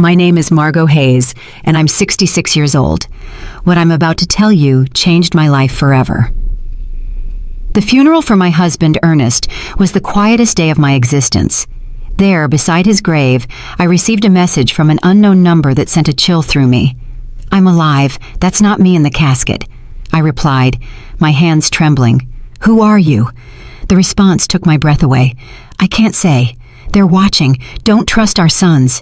My name is Margot Hayes, and I'm 66 years old. What I'm about to tell you changed my life forever. The funeral for my husband, Ernest, was the quietest day of my existence. There, beside his grave, I received a message from an unknown number that sent a chill through me. "I'm alive. That's not me in the casket," I replied, my hands trembling. "Who are you?" The response took my breath away. "I can't say. They're watching. Don't trust our sons."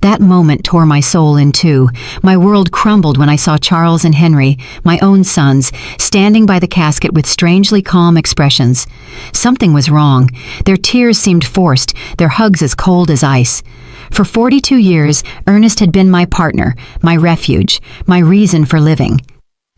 That moment tore my soul in two. My world crumbled when I saw Charles and Henry, my own sons, standing by the casket with strangely calm expressions. Something was wrong. Their tears seemed forced, their hugs as cold as ice. For 42 years, Ernest had been my partner, my refuge, my reason for living.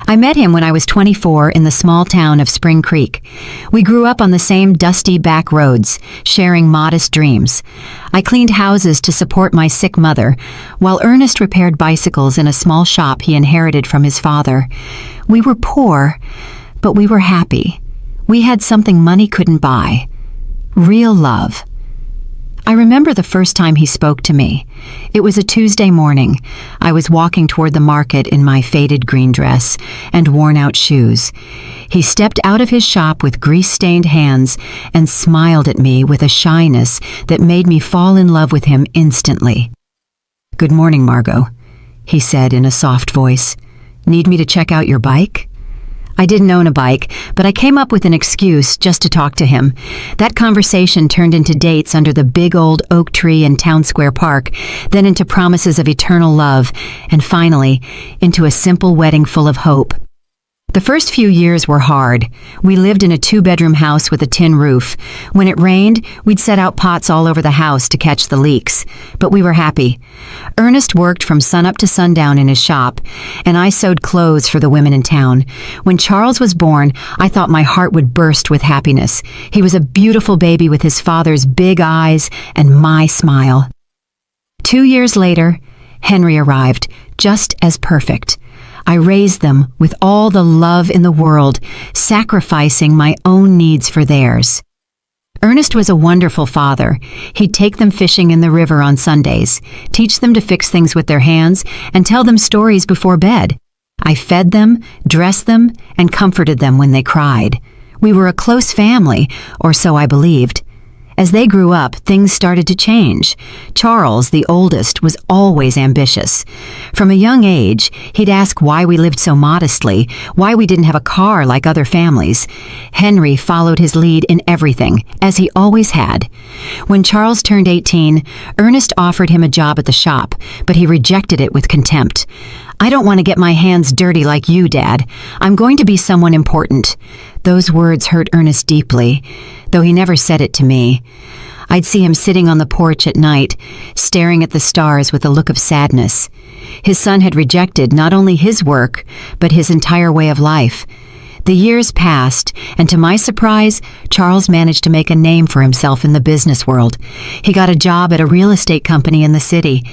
I met him when I was 24 in the small town of Spring Creek. We grew up on the same dusty back roads, sharing modest dreams. I cleaned houses to support my sick mother, while Ernest repaired bicycles in a small shop he inherited from his father. We were poor, but we were happy. We had something money couldn't buy: real love. I remember the first time he spoke to me. It was a Tuesday morning. I was walking toward the market in my faded green dress and worn-out shoes. He stepped out of his shop with grease-stained hands and smiled at me with a shyness that made me fall in love with him instantly. "Good morning, Margot," he said in a soft voice. "Need me to check out your bike?" I didn't own a bike, but I came up with an excuse just to talk to him. That conversation turned into dates under the big old oak tree in Town Square Park, then into promises of eternal love, and finally, into a simple wedding full of hope. The first few years were hard. We lived in a 2-bedroom house with a tin roof. When it rained, we'd set out pots all over the house to catch the leaks. But we were happy. Ernest worked from sunup to sundown in his shop, and I sewed clothes for the women in town. When Charles was born, I thought my heart would burst with happiness. He was a beautiful baby with his father's big eyes and my smile. 2 years later, Henry arrived, just as perfect. I raised them with all the love in the world, sacrificing my own needs for theirs. Ernest was a wonderful father. He'd take them fishing in the river on Sundays, teach them to fix things with their hands, and tell them stories before bed. I fed them, dressed them, and comforted them when they cried. We were a close family, or so I believed. As they grew up, things started to change. Charles, the oldest, was always ambitious. From a young age, he'd ask why we lived so modestly, why we didn't have a car like other families. Henry followed his lead in everything, as he always had. When Charles turned 18, Ernest offered him a job at the shop, but he rejected it with contempt. "I don't want to get my hands dirty like you, Dad. I'm going to be someone important." Those words hurt Ernest deeply, though he never said it to me. I'd see him sitting on the porch at night, staring at the stars with a look of sadness. His son had rejected not only his work, but his entire way of life. The years passed, and to my surprise, Charles managed to make a name for himself in the business world. He got a job at a real estate company in the city.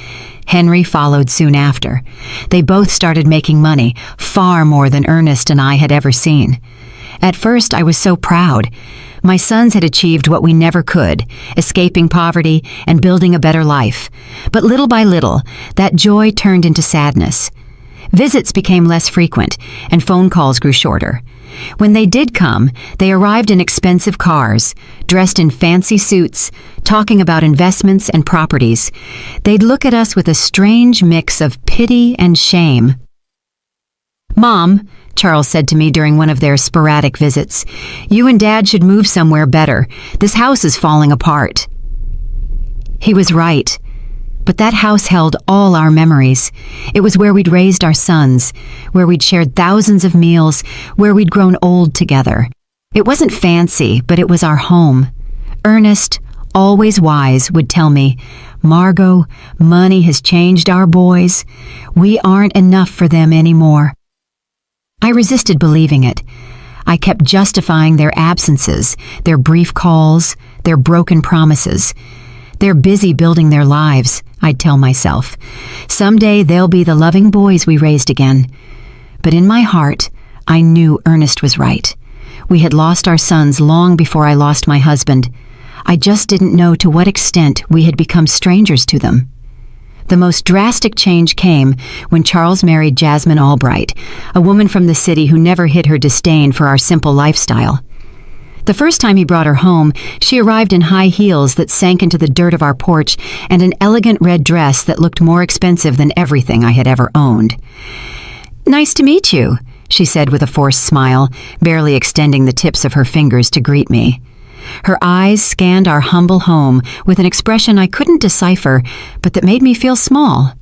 Henry followed soon after. They both started making money, far more than Ernest and I had ever seen. At first, I was so proud. My sons had achieved what we never could, escaping poverty and building a better life. But little by little, that joy turned into sadness. Visits became less frequent, and phone calls grew shorter. When they did come, they arrived in expensive cars, dressed in fancy suits, talking about investments and properties. They'd look at us with a strange mix of pity and shame. "Mom," Charles said to me during one of their sporadic visits, "you and Dad should move somewhere better. This house is falling apart." He was right. But that house held all our memories. It was where we'd raised our sons, where we'd shared thousands of meals, where we'd grown old together. It wasn't fancy, but it was our home. Ernest, always wise, would tell me, "Margot, money has changed our boys. We aren't enough for them anymore." I resisted believing it. I kept justifying their absences, their brief calls, their broken promises. "They're busy building their lives," I'd tell myself. "Someday they'll be the loving boys we raised again." But in my heart, I knew Ernest was right. We had lost our sons long before I lost my husband. I just didn't know to what extent we had become strangers to them. The most drastic change came when Charles married Jasmine Albright, a woman from the city who never hid her disdain for our simple lifestyle. The first time he brought her home, she arrived in high heels that sank into the dirt of our porch and an elegant red dress that looked more expensive than everything I had ever owned. "Nice to meet you," she said with a forced smile, barely extending the tips of her fingers to greet me. Her eyes scanned our humble home with an expression I couldn't decipher, but that made me feel small.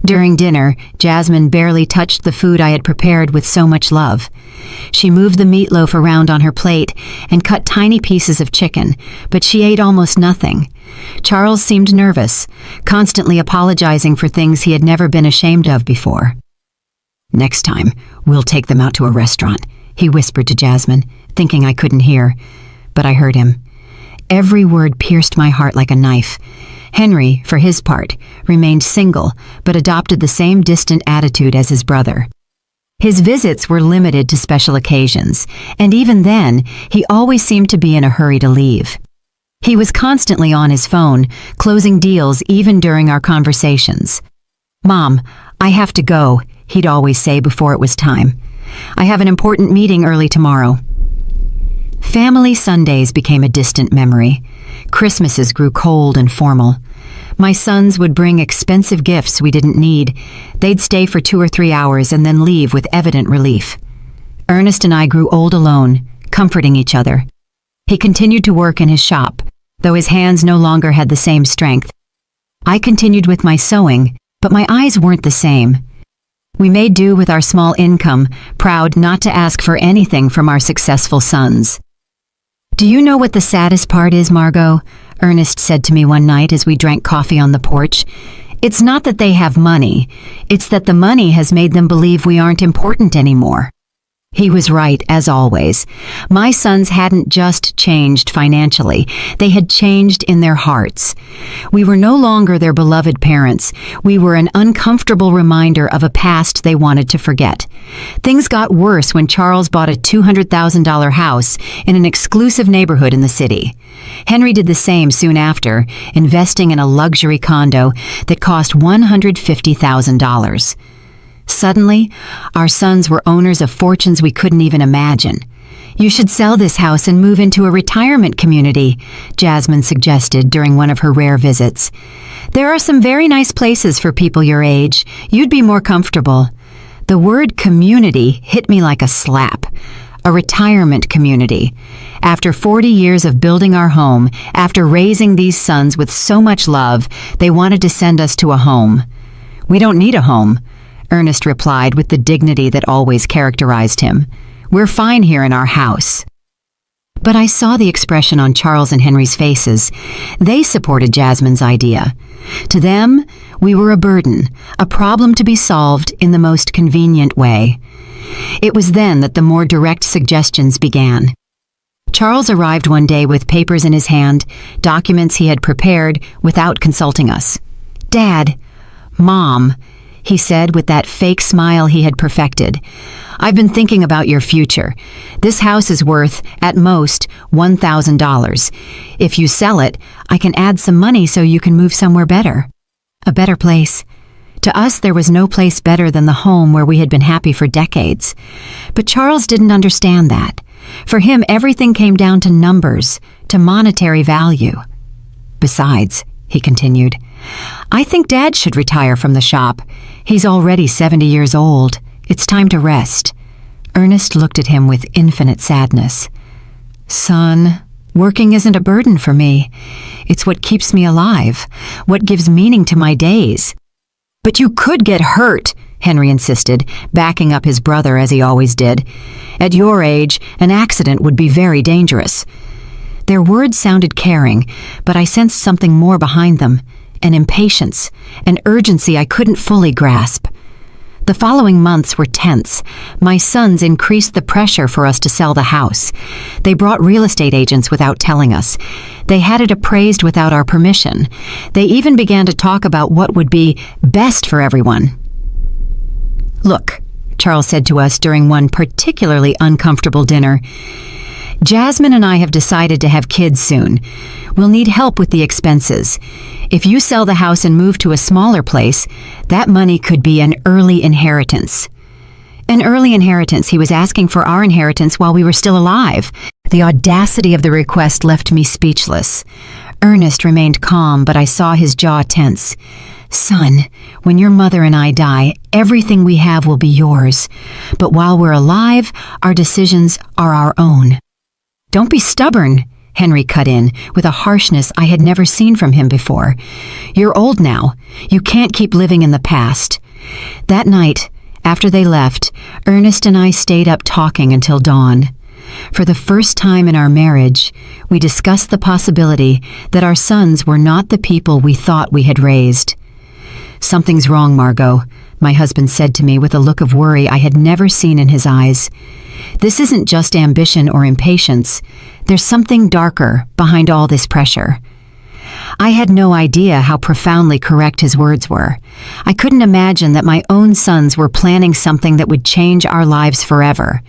During dinner, Jasmine barely touched the food I had prepared with so much love. She moved the meatloaf around on her plate and cut tiny pieces of chicken, but she ate almost nothing. Charles seemed nervous, constantly apologizing for things he had never been ashamed of before. "Next time, we'll take them out to a restaurant," he whispered to Jasmine, thinking I couldn't hear. But I heard him. Every word pierced my heart like a knife. Henry, for his part, remained single, but adopted the same distant attitude as his brother. His visits were limited to special occasions, and even then, he always seemed to be in a hurry to leave. He was constantly on his phone, closing deals even during our conversations. "Mom, I have to go," he'd always say before it was time. "I have an important meeting early tomorrow." Family Sundays became a distant memory. Christmases grew cold and formal. My sons would bring expensive gifts we didn't need. They'd stay for 2 or 3 hours and then leave with evident relief. Ernest and I grew old alone, comforting each other. He continued to work in his shop, though his hands no longer had the same strength. I continued with my sewing, but my eyes weren't the same. We made do with our small income, proud not to ask for anything from our successful sons. "Do you know what the saddest part is, Margot?" Ernest said to me one night as we drank coffee on the porch. "It's not that they have money. It's that the money has made them believe we aren't important anymore." He was right, as always. My sons hadn't just changed financially. They had changed in their hearts. We were no longer their beloved parents. We were an uncomfortable reminder of a past they wanted to forget. Things got worse when Charles bought a $200,000 house in an exclusive neighborhood in the city. Henry did the same soon after, investing in a luxury condo that cost $150,000. Suddenly, our sons were owners of fortunes we couldn't even imagine. "You should sell this house and move into a retirement community," Jasmine suggested during one of her rare visits. "There are some very nice places for people your age. You'd be more comfortable." The word community hit me like a slap. A retirement community. After 40 years of building our home, after raising these sons with so much love, they wanted to send us to a home. "We don't need a home," Ernest replied with the dignity that always characterized him. "We're fine here in our house." But I saw the expression on Charles and Henry's faces. They supported Jasmine's idea. To them, we were a burden, a problem to be solved in the most convenient way. It was then that the more direct suggestions began. Charles arrived one day with papers in his hand, documents he had prepared without consulting us. "Dad, Mom," he said with that fake smile he had perfected, "I've been thinking about your future. This house is worth, at most, $1,000. If you sell it, I can add some money so you can move somewhere better. A better place." To us, there was no place better than the home where we had been happy for decades. But Charles didn't understand that. For him, everything came down to numbers, to monetary value. "Besides," he continued, "I think Dad should retire from the shop. He's already 70 years old. It's time to rest." Ernest looked at him with infinite sadness. "Son, working isn't a burden for me. It's what keeps me alive, what gives meaning to my days." "But you could get hurt," Henry insisted, backing up his brother as he always did. "At your age, an accident would be very dangerous." Their words sounded caring, but I sensed something more behind them, an impatience, an urgency I couldn't fully grasp. The following months were tense. My sons increased the pressure for us to sell the house. They brought real estate agents without telling us. They had it appraised without our permission. They even began to talk about what would be best for everyone. "Look," Charles said to us during one particularly uncomfortable dinner, Jasmine and I have decided to have kids soon. We'll need help with the expenses. If you sell the house and move to a smaller place, that money could be an early inheritance. An early inheritance. He was asking for our inheritance while we were still alive. The audacity of the request left me speechless. Ernest remained calm, but I saw his jaw tense. Son, when your mother and I die, everything we have will be yours. But while we're alive, our decisions are our own. Don't be stubborn, Henry cut in, with a harshness I had never seen from him before. You're old now. You can't keep living in the past. That night, after they left, Ernest and I stayed up talking until dawn. For the first time in our marriage, we discussed the possibility that our sons were not the people we thought we had raised. Something's wrong, Margot, my husband said to me with a look of worry I had never seen in his eyes. This isn't just ambition or impatience. There's something darker behind all this pressure. I had no idea how profoundly correct his words were. I couldn't imagine that my own sons were planning something that would change our lives forever.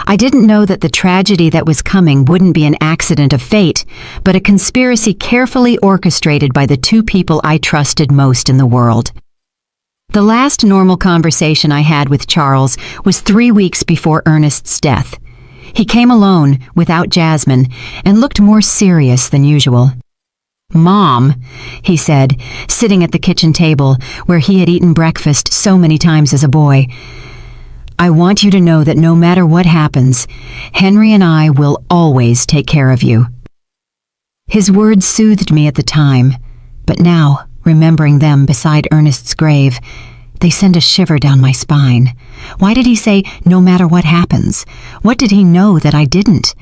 I didn't know that the tragedy that was coming wouldn't be an accident of fate, but a conspiracy carefully orchestrated by the two people I trusted most in the world. The last normal conversation I had with Charles was 3 weeks before Ernest's death. He came alone, without Jasmine, and looked more serious than usual. Mom, he said, sitting at the kitchen table where he had eaten breakfast so many times as a boy, I want you to know that no matter what happens, Henry and I will always take care of you. His words soothed me at the time, but now, remembering them beside Ernest's grave, they send a shiver down my spine. Why did he say, no matter what happens? What did he know that I didn't?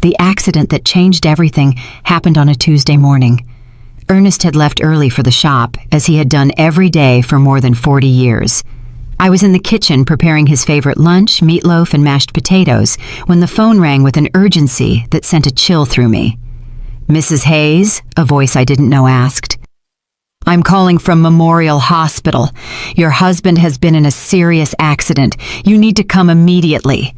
The accident that changed everything happened on a Tuesday morning. Ernest had left early for the shop, as he had done every day for more than 40 years. I was in the kitchen preparing his favorite lunch, meatloaf and mashed potatoes, when the phone rang with an urgency that sent a chill through me. Mrs. Hayes, a voice I didn't know asked. I'm calling from Memorial Hospital. Your husband has been in a serious accident. You need to come immediately.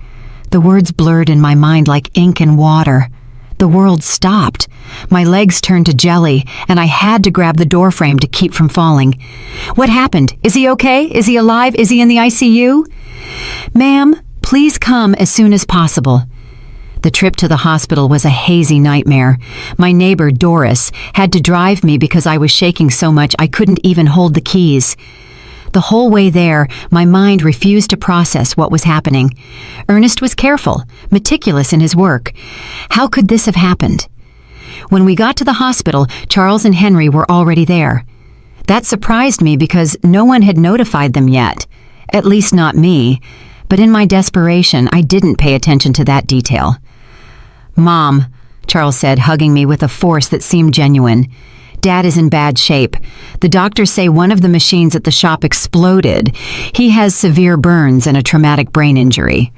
The words blurred in my mind like ink and water. The world stopped. My legs turned to jelly, and I had to grab the doorframe to keep from falling. What happened? Is he okay? Is he alive? Is he in the ICU? Ma'am, please come as soon as possible. The trip to the hospital was a hazy nightmare. My neighbor, Doris, had to drive me because I was shaking so much I couldn't even hold the keys. The whole way there, my mind refused to process what was happening. Ernest was careful, meticulous in his work. How could this have happened? When we got to the hospital, Charles and Henry were already there. That surprised me because no one had notified them yet. At least not me. But in my desperation, I didn't pay attention to that detail. Mom, Charles said, hugging me with a force that seemed genuine. Dad is in bad shape. The doctors say one of the machines at the shop exploded. He has severe burns and a traumatic brain injury.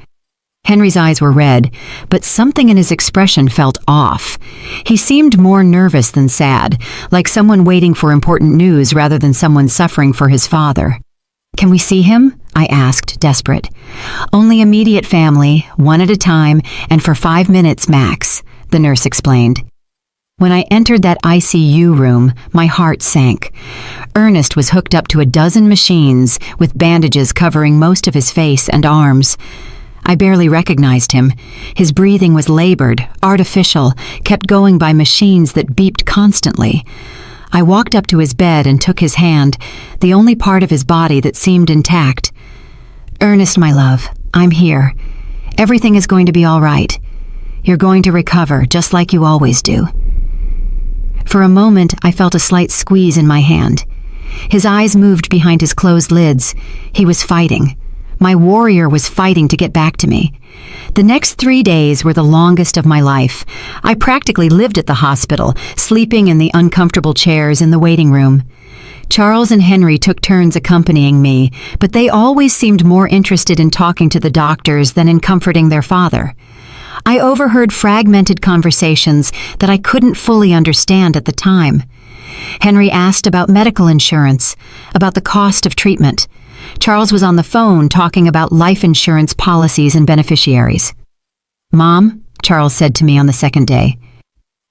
Henry's eyes were red, but something in his expression felt off. He seemed more nervous than sad, like someone waiting for important news rather than someone suffering for his father. Can we see him? I asked, desperate. Only immediate family, one at a time, and for 5 minutes max, the nurse explained. When I entered that ICU room, my heart sank. Ernest was hooked up to a dozen machines with bandages covering most of his face and arms. I barely recognized him. His breathing was labored, artificial, kept going by machines that beeped constantly. I walked up to his bed and took his hand, the only part of his body that seemed intact. Ernest, my love, I'm here. Everything is going to be all right. You're going to recover, just like you always do. For a moment, I felt a slight squeeze in my hand. His eyes moved behind his closed lids. He was fighting. My warrior was fighting to get back to me. The next 3 days were the longest of my life. I practically lived at the hospital, sleeping in the uncomfortable chairs in the waiting room. Charles and Henry took turns accompanying me, but they always seemed more interested in talking to the doctors than in comforting their father. I overheard fragmented conversations that I couldn't fully understand at the time. Henry asked about medical insurance, about the cost of treatment. Charles was on the phone talking about life insurance policies and beneficiaries. Mom, Charles said to me on the second day.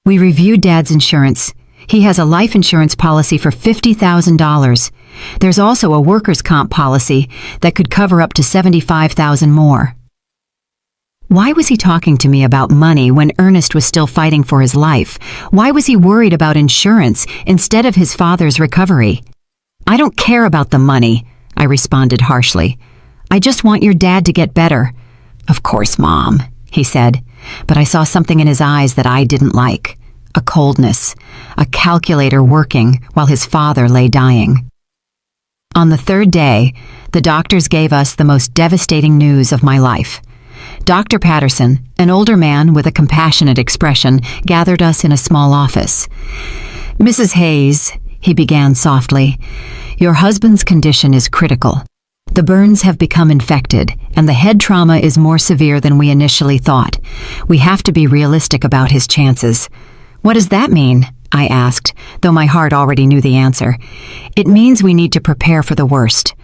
We reviewed Dad's insurance. He has a life insurance policy for $50,000. There's also a workers' comp policy that could cover up to $75,000 more. Why was he talking to me about money when Ernest was still fighting for his life? Why was he worried about insurance instead of his father's recovery? I don't care about the money, I responded harshly. I just want your dad to get better. Of course, Mom, he said, but I saw something in his eyes that I didn't like. A coldness, a calculator working while his father lay dying. On the third day, the doctors gave us the most devastating news of my life. Dr. Patterson, an older man with a compassionate expression, gathered us in a small office. Mrs. Hayes, he began softly, your husband's condition is critical. The burns have become infected, and the head trauma is more severe than we initially thought. We have to be realistic about his chances. What does that mean? I asked, though my heart already knew the answer. It means we need to prepare for the worst.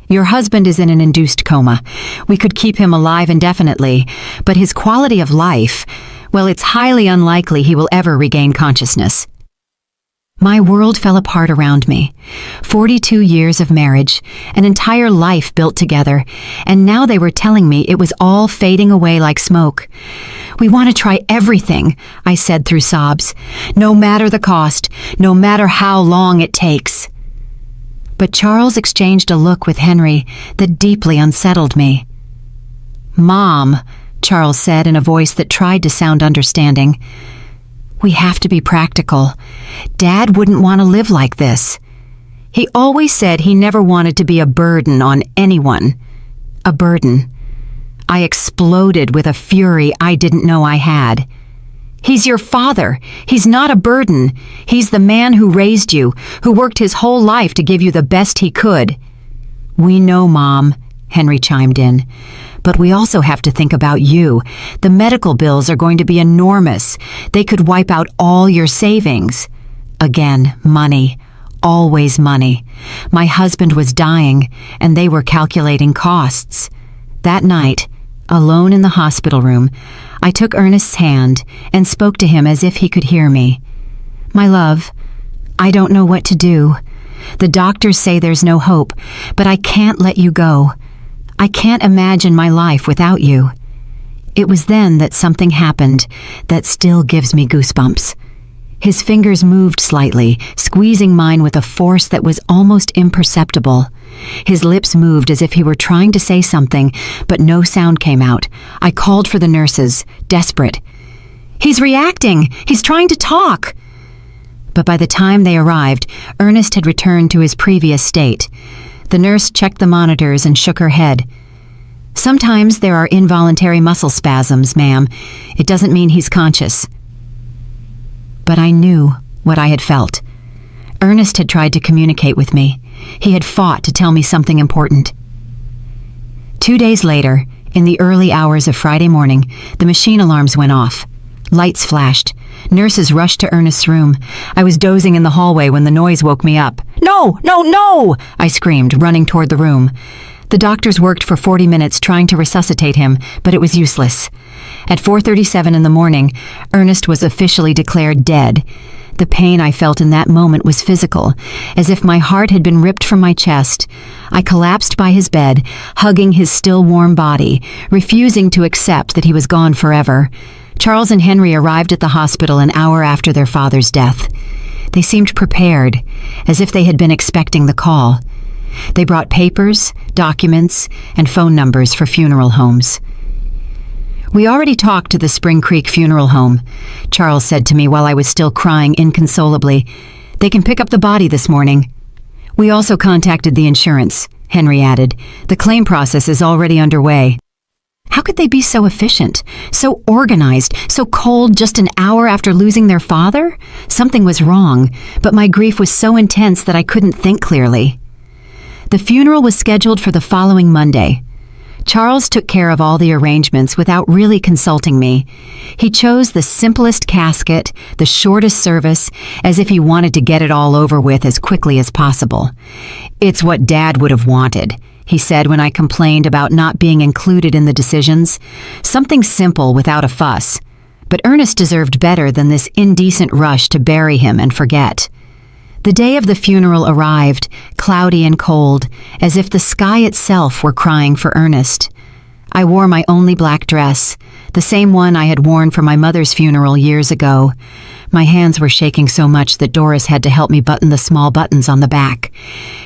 Your husband is in an induced coma. We could keep him alive indefinitely, but his quality of life, well, it's highly unlikely he will ever regain consciousness. My world fell apart around me. 42 years of marriage, an entire life built together, and now they were telling me it was all fading away like smoke. We want to try everything, I said through sobs, no matter the cost, no matter how long it takes. But Charles exchanged a look with Henry that deeply unsettled me. Mom, Charles said in a voice that tried to sound understanding, we have to be practical. Dad wouldn't want to live like this. He always said he never wanted to be a burden on anyone. A burden. I exploded with a fury I didn't know I had. He's your father. He's not a burden. He's the man who raised you, who worked his whole life to give you the best he could. We know, Mom, Henry chimed in. But we also have to think about you. The medical bills are going to be enormous. They could wipe out all your savings. Again, money. Always money. My husband was dying, and they were calculating costs. That night, alone in the hospital room, I took Ernest's hand and spoke to him as if he could hear me. My love, I don't know what to do. The doctors say there's no hope, but I can't let you go. I can't imagine my life without you. It was then that something happened that still gives me goosebumps. His fingers moved slightly, squeezing mine with a force that was almost imperceptible. His lips moved as if he were trying to say something, but no sound came out. I called for the nurses, desperate. He's reacting! He's trying to talk! But by the time they arrived, Ernest had returned to his previous state. The nurse checked the monitors and shook her head. Sometimes there are involuntary muscle spasms, ma'am. It doesn't mean he's conscious. But I knew what I had felt. Ernest had tried to communicate with me. He had fought to tell me something important. 2 days later, in the early hours of Friday morning, the machine alarms went off. Lights flashed. Nurses rushed to Ernest's room. I was dozing in the hallway when the noise woke me up. No, no, no! I screamed, running toward the room. The doctors worked for 40 minutes trying to resuscitate him, but it was useless. At 4:37 in the morning, Ernest was officially declared dead. The pain I felt in that moment was physical, as if my heart had been ripped from my chest. I collapsed by his bed, hugging his still warm body, refusing to accept that he was gone forever. Charles and Henry arrived at the hospital an hour after their father's death. They seemed prepared, as if they had been expecting the call. They brought papers, documents, and phone numbers for funeral homes. We already talked to the Spring Creek Funeral Home, Charles said to me while I was still crying inconsolably. They can pick up the body this morning. We also contacted the insurance, Henry added. The claim process is already underway. How could they be so efficient, so organized, so cold just an hour after losing their father? Something was wrong, but my grief was so intense that I couldn't think clearly. The funeral was scheduled for the following Monday. Charles took care of all the arrangements without really consulting me. He chose the simplest casket, the shortest service, as if he wanted to get it all over with as quickly as possible. It's what Dad would have wanted, he said when I complained about not being included in the decisions. Something simple without a fuss. But Ernest deserved better than this indecent rush to bury him and forget. The day of the funeral arrived, cloudy and cold, as if the sky itself were crying for Ernest. I wore my only black dress, the same one I had worn for my mother's funeral years ago. My hands were shaking so much that Doris had to help me button the small buttons on the back.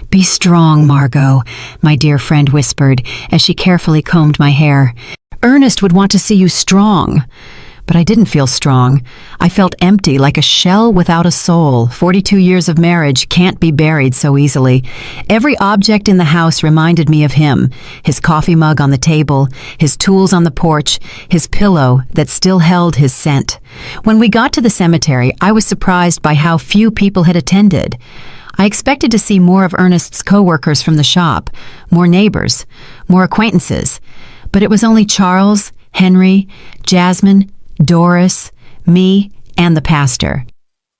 "Be strong, Margot," my dear friend whispered as she carefully combed my hair. "Ernest would want to see you strong." But I didn't feel strong. I felt empty, like a shell without a soul. 42 years of marriage can't be buried so easily. Every object in the house reminded me of him. His coffee mug on the table, his tools on the porch, his pillow that still held his scent. When we got to the cemetery, I was surprised by how few people had attended. I expected to see more of Ernest's co-workers from the shop, more neighbors, more acquaintances. But it was only Charles, Henry, Jasmine, Doris, me, and the pastor.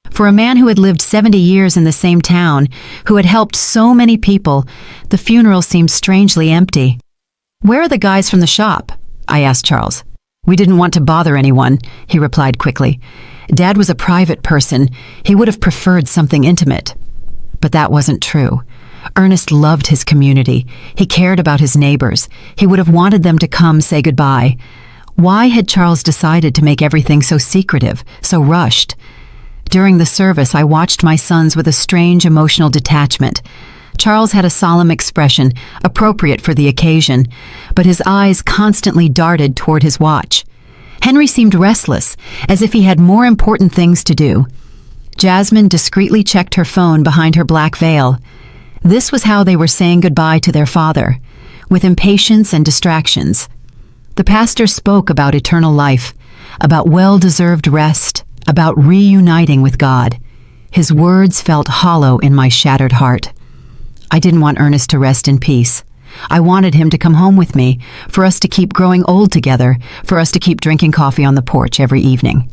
For a man who had lived 70 years in the same town, who had helped so many people, the funeral seemed strangely empty. "Where are the guys from the shop?" I asked Charles. "We didn't want to bother anyone," he replied quickly. "Dad was a private person. He would have preferred something intimate." But that wasn't true. Ernest loved his community. He cared about his neighbors. He would have wanted them to come say goodbye. Why had Charles decided to make everything so secretive, so rushed? During the service, I watched my sons with a strange emotional detachment. Charles had a solemn expression, appropriate for the occasion, but his eyes constantly darted toward his watch. Henry seemed restless, as if he had more important things to do. Jasmine discreetly checked her phone behind her black veil. This was how they were saying goodbye to their father, with impatience and distractions. The pastor spoke about eternal life, about well-deserved rest, about reuniting with God. His words felt hollow in my shattered heart. I didn't want Ernest to rest in peace. I wanted him to come home with me, for us to keep growing old together, for us to keep drinking coffee on the porch every evening.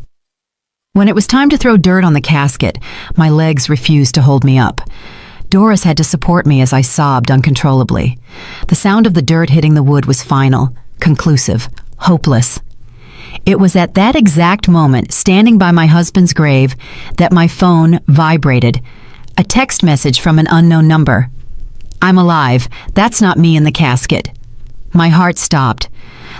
When it was time to throw dirt on the casket, my legs refused to hold me up. Doris had to support me as I sobbed uncontrollably. The sound of the dirt hitting the wood was final, conclusive, hopeless. It was at that exact moment, standing by my husband's grave, that my phone vibrated. A text message from an unknown number. "I'm alive. That's not me in the casket." My heart stopped.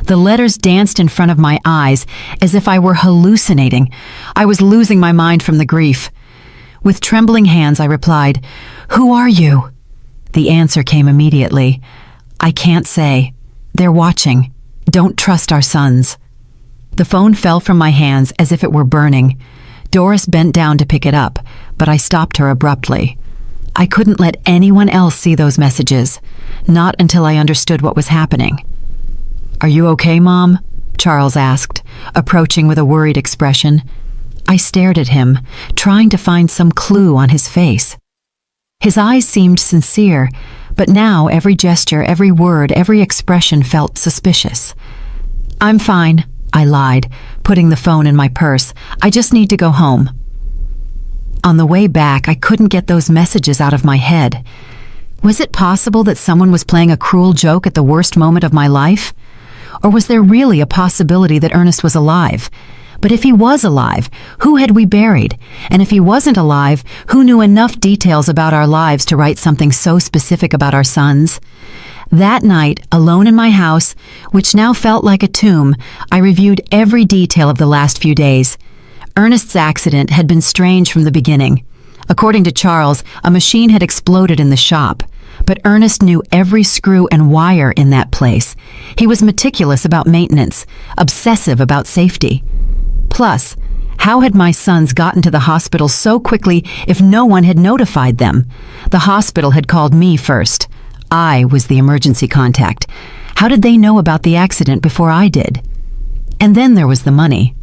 The letters danced in front of my eyes as if I were hallucinating. I was losing my mind from the grief. With trembling hands, I replied, "Who are you?" The answer came immediately. "I can't say. They're watching. Don't trust our sons." The phone fell from my hands as if it were burning. Doris bent down to pick it up, but I stopped her abruptly. I couldn't let anyone else see those messages, not until I understood what was happening. "Are you okay, Mom?" Charles asked, approaching with a worried expression. I stared at him, trying to find some clue on his face. His eyes seemed sincere, but now every gesture, every word, every expression felt suspicious. "I'm fine," I lied, putting the phone in my purse. "I just need to go home." On the way back, I couldn't get those messages out of my head. Was it possible that someone was playing a cruel joke at the worst moment of my life? Or was there really a possibility that Ernest was alive? But if he was alive, who had we buried? And if he wasn't alive, who knew enough details about our lives to write something so specific about our sons? That night, alone in my house, which now felt like a tomb, I reviewed every detail of the last few days. Ernest's accident had been strange from the beginning. According to Charles, a machine had exploded in the shop. But Ernest knew every screw and wire in that place. He was meticulous about maintenance, obsessive about safety. Plus, how had my sons gotten to the hospital so quickly if no one had notified them? The hospital had called me first. I was the emergency contact. How did they know about the accident before I did? And then there was the money.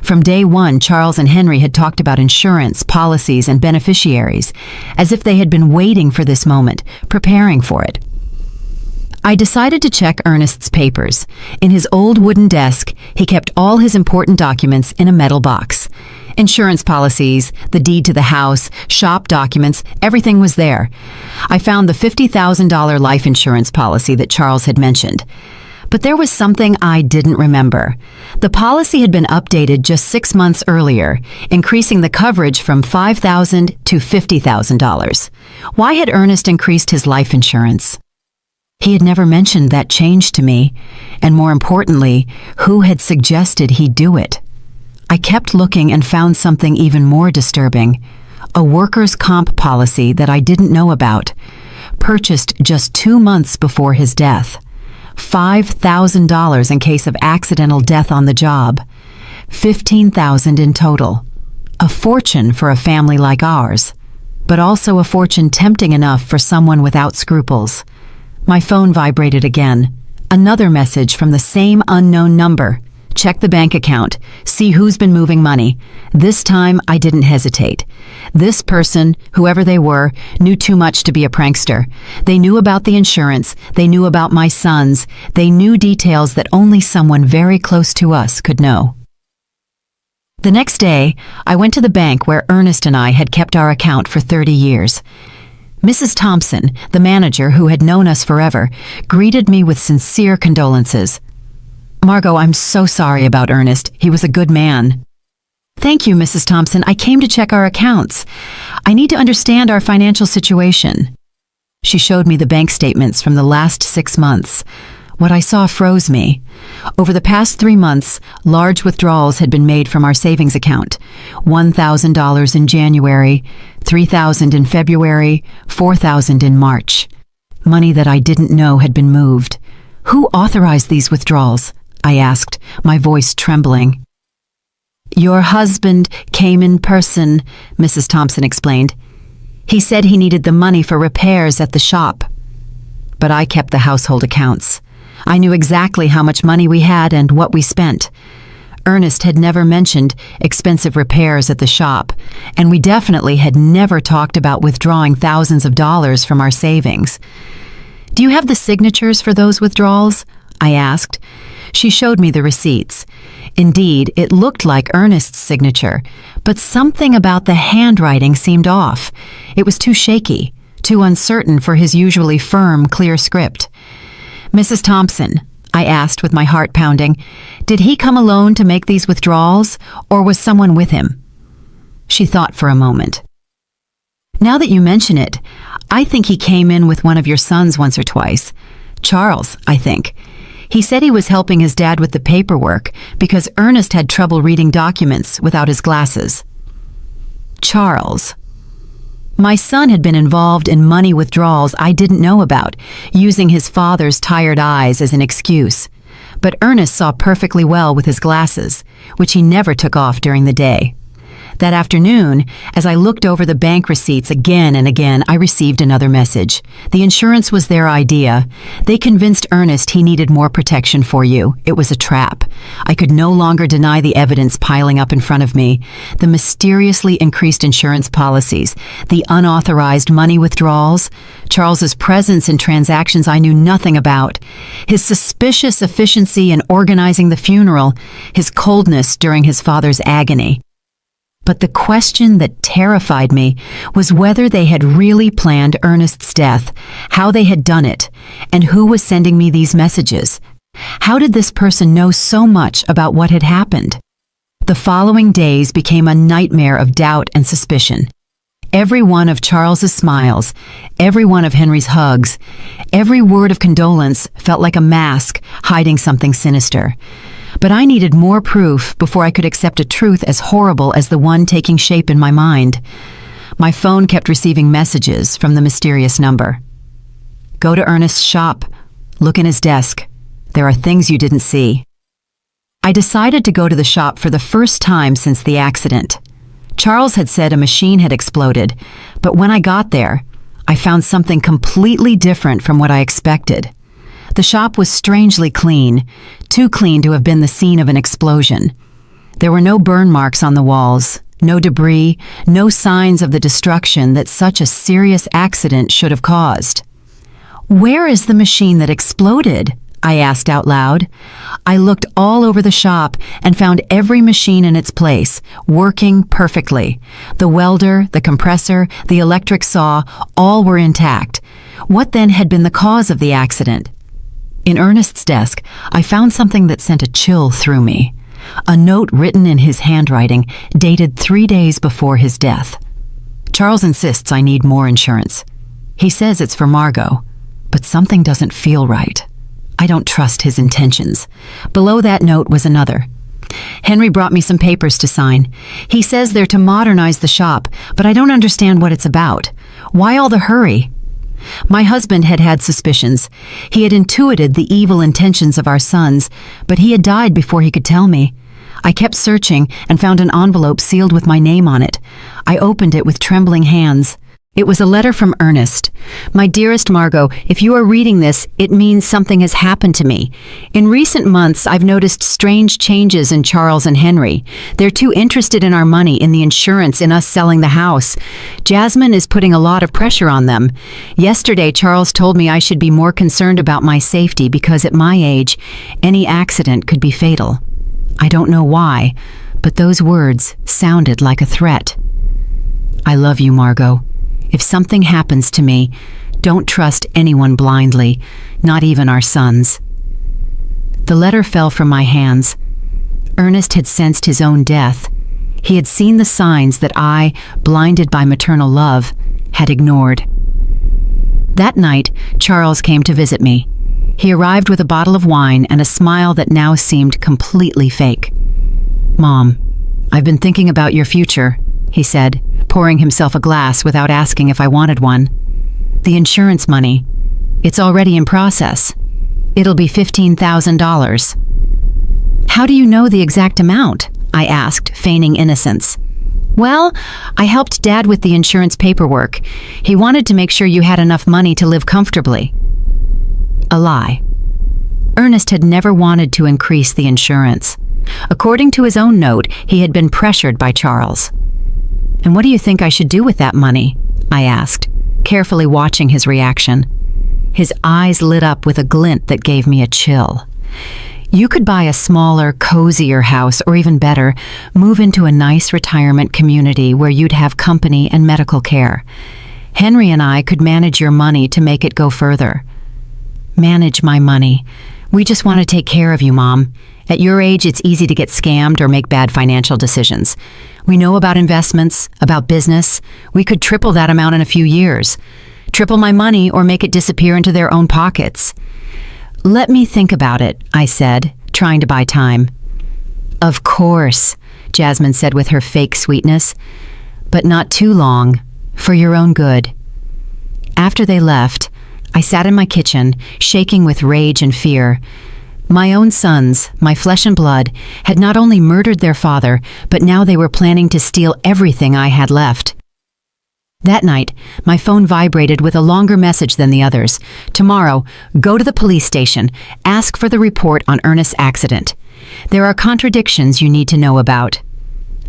From day one, Charles and Henry had talked about insurance, policies, and beneficiaries, as if they had been waiting for this moment, preparing for it. I decided to check Ernest's papers. In his old wooden desk, he kept all his important documents in a metal box. Insurance policies, the deed to the house, shop documents, everything was there. I found the $50,000 life insurance policy that Charles had mentioned. But there was something I didn't remember. The policy had been updated just 6 months earlier, increasing the coverage from $5,000 to $50,000. Why had Ernest increased his life insurance? He had never mentioned that change to me, and more importantly, who had suggested he do it? I kept looking and found something even more disturbing. A workers' comp policy that I didn't know about, purchased just 2 months before his death. $5,000 in case of accidental death on the job. $15,000 in total. A fortune for a family like ours, but also a fortune tempting enough for someone without scruples. My phone vibrated again. Another message from the same unknown number. Check the bank account. See who's been moving money. This time, I didn't hesitate. This person, whoever they were, knew too much to be a prankster. They knew about the insurance. They knew about my sons. They knew details that only someone very close to us could know. The next day, I went to the bank where Ernest and I had kept our account for 30 years. Mrs. Thompson, the manager who had known us forever, greeted me with sincere condolences. "Margot, I'm so sorry about Ernest. He was a good man." "Thank you, Mrs. Thompson. I came to check our accounts. I need to understand our financial situation." She showed me the bank statements from the last 6 months. What I saw froze me. Over the past 3 months, large withdrawals had been made from our savings account. $1,000 in January, $3,000 in February, $4,000 in March. Money that I didn't know had been moved. "Who authorized these withdrawals?" I asked, my voice trembling. "Your husband came in person," Mrs. Thompson explained. "He said he needed the money for repairs at the shop." But I kept the household accounts. I knew exactly how much money we had and what we spent. Ernest had never mentioned expensive repairs at the shop, and we definitely had never talked about withdrawing thousands of dollars from our savings. "Do you have the signatures for those withdrawals?" I asked. She showed me the receipts. Indeed, it looked like Ernest's signature, but something about the handwriting seemed off. It was too shaky, too uncertain for his usually firm, clear script. "Mrs. Thompson," I asked with my heart pounding, "did he come alone to make these withdrawals, or was someone with him?" She thought for a moment. "Now that you mention it, I think he came in with one of your sons once or twice. Charles, I think. He said he was helping his dad with the paperwork because Ernest had trouble reading documents without his glasses." Charles. My son had been involved in money withdrawals I didn't know about, using his father's tired eyes as an excuse. But Ernest saw perfectly well with his glasses, which he never took off during the day. That afternoon, as I looked over the bank receipts again and again, I received another message. The insurance was their idea. They convinced Ernest he needed more protection for you. It was a trap. I could no longer deny the evidence piling up in front of me. The mysteriously increased insurance policies, the unauthorized money withdrawals, Charles's presence in transactions I knew nothing about, his suspicious efficiency in organizing the funeral, his coldness during his father's agony. But the question that terrified me was whether they had really planned Ernest's death, how they had done it, and who was sending me these messages. How did this person know so much about what had happened? The following days became a nightmare of doubt and suspicion. Every one of Charles's smiles, every one of Henry's hugs, every word of condolence felt like a mask hiding something sinister. But I needed more proof before I could accept a truth as horrible as the one taking shape in my mind. My phone kept receiving messages from the mysterious number. "Go to Ernest's shop. Look in his desk. There are things you didn't see." I decided to go to the shop for the first time since the accident. Charles had said a machine had exploded, but when I got there, I found something completely different from what I expected. The shop was strangely clean, too clean to have been the scene of an explosion. There were no burn marks on the walls, no debris, no signs of the destruction that such a serious accident should have caused. "Where is the machine that exploded?" I asked out loud. I looked all over the shop and found every machine in its place, working perfectly. The welder, the compressor, the electric saw, all were intact. What then had been the cause of the accident? In Ernest's desk, I found something that sent a chill through me. A note written in his handwriting, dated 3 days before his death. Charles insists I need more insurance. He says it's for Margot, but something doesn't feel right. I don't trust his intentions. Below that note was another. Henry brought me some papers to sign. He says they're to modernize the shop, but I don't understand what it's about. Why all the hurry? My husband had had suspicions. He had intuited the evil intentions of our sons, but he had died before he could tell me. I kept searching and found an envelope sealed with my name on it. I opened it with trembling hands. It was a letter from Ernest. My dearest Margot, if you are reading this, it means something has happened to me. In recent months, I've noticed strange changes in Charles and Henry. They're too interested in our money, in the insurance, in us selling the house. Jasmine is putting a lot of pressure on them. Yesterday, Charles told me I should be more concerned about my safety because at my age, any accident could be fatal. I don't know why, but those words sounded like a threat. I love you, Margot. If something happens to me, don't trust anyone blindly, not even our sons. The letter fell from my hands. Ernest had sensed his own death. He had seen the signs that I, blinded by maternal love, had ignored. That night, Charles came to visit me. He arrived with a bottle of wine and a smile that now seemed completely fake. "Mom, I've been thinking about your future," he said, pouring himself a glass without asking if I wanted one. "The insurance money. It's already in process. It'll be $15,000. "How do you know the exact amount?" I asked, feigning innocence. "Well, I helped Dad with the insurance paperwork. He wanted to make sure you had enough money to live comfortably." A lie. Ernest had never wanted to increase the insurance. According to his own note, he had been pressured by Charles. "And what do you think I should do with that money?" I asked, carefully watching his reaction. His eyes lit up with a glint that gave me a chill. "You could buy a smaller, cozier house, or even better, move into a nice retirement community where you'd have company and medical care. Henry and I could manage your money to make it go further." "Manage my money. We just want to take care of you, Mom. At your age, it's easy to get scammed or make bad financial decisions. We know about investments, about business. We could triple that amount in a few years. Triple my money or make it disappear into their own pockets." "Let me think about it," I said, trying to buy time. "Of course," Jasmine said with her fake sweetness, "but not too long, for your own good." After they left, I sat in my kitchen, shaking with rage and fear. My own sons, my flesh and blood, had not only murdered their father, but now they were planning to steal everything I had left. That night, my phone vibrated with a longer message than the others. "Tomorrow, go to the police station. Ask for the report on Ernest's accident. There are contradictions you need to know about."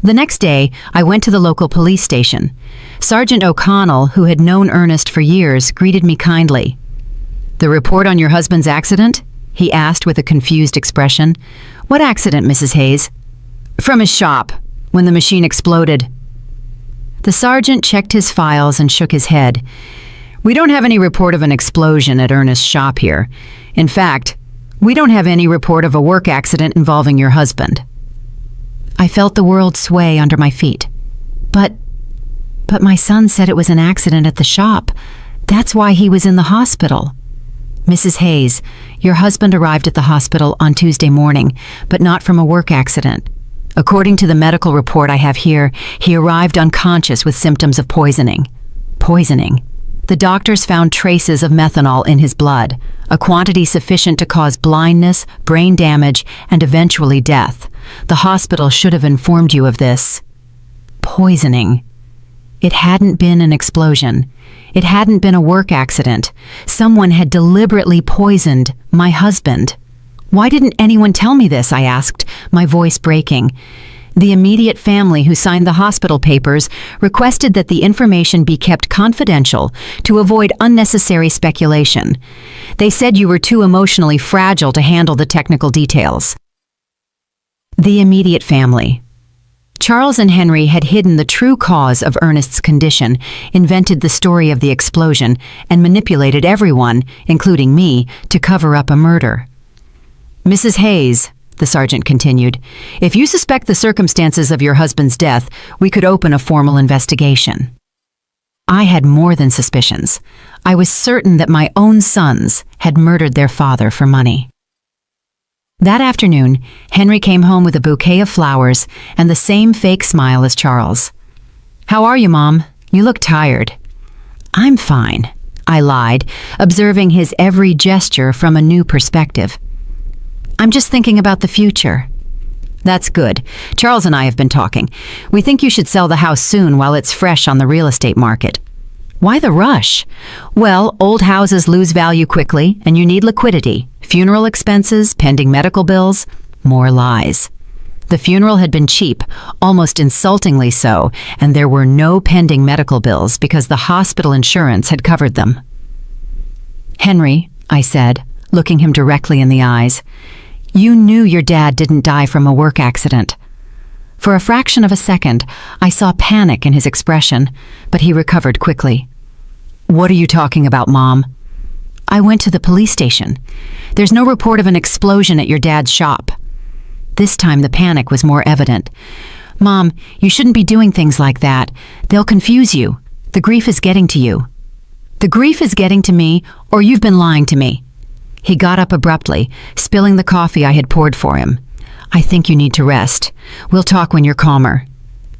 The next day, I went to the local police station. Sergeant O'Connell, who had known Ernest for years, greeted me kindly. "The report on your husband's accident?" he asked with a confused expression. "What accident, Mrs. Hayes?" "From his shop, when the machine exploded." The sergeant checked his files and shook his head. "We don't have any report of an explosion at Ernest's shop here. In fact, we don't have any report of a work accident involving your husband." I felt the world sway under my feet. But my son said it was an accident at the shop. That's why he was in the hospital." "Mrs. Hayes, your husband arrived at the hospital on Tuesday morning, but not from a work accident. According to the medical report I have here, he arrived unconscious with symptoms of poisoning." Poisoning. The doctors found traces of methanol in his blood, a quantity sufficient to cause blindness, brain damage, and eventually death. The hospital should have informed you of this. Poisoning. It hadn't been an explosion. It hadn't been a work accident. Someone had deliberately poisoned my husband. "Why didn't anyone tell me this?" I asked, my voice breaking. The immediate family who signed the hospital papers requested that the information be kept confidential to avoid unnecessary speculation. They said you were too emotionally fragile to handle the technical details. The immediate family. Charles and Henry had hidden the true cause of Ernest's condition, invented the story of the explosion, and manipulated everyone, including me, to cover up a murder. "Mrs. Hayes," the sergeant continued, "if you suspect the circumstances of your husband's death, we could open a formal investigation." I had more than suspicions. I was certain that my own sons had murdered their father for money. That afternoon, Henry came home with a bouquet of flowers and the same fake smile as Charles. "How are you, Mom? You look tired." "I'm fine," I lied, observing his every gesture from a new perspective. "I'm just thinking about the future." "That's good. Charles and I have been talking. We think you should sell the house soon while it's fresh on the real estate market." "Why the rush?" "Well, old houses lose value quickly, and you need liquidity. Funeral expenses, pending medical bills." More lies. The funeral had been cheap, almost insultingly so, and there were no pending medical bills because the hospital insurance had covered them. "Henry," I said, looking him directly in the eyes, "you knew your dad didn't die from a work accident." For a fraction of a second, I saw panic in his expression, but he recovered quickly. "What are you talking about, Mom?" "I went to the police station. There's no report of an explosion at your dad's shop." This time the panic was more evident. "Mom, you shouldn't be doing things like that. They'll confuse you. The grief is getting to you." "The grief is getting to me, or you've been lying to me." He got up abruptly, spilling the coffee I had poured for him. "I think you need to rest. We'll talk when you're calmer."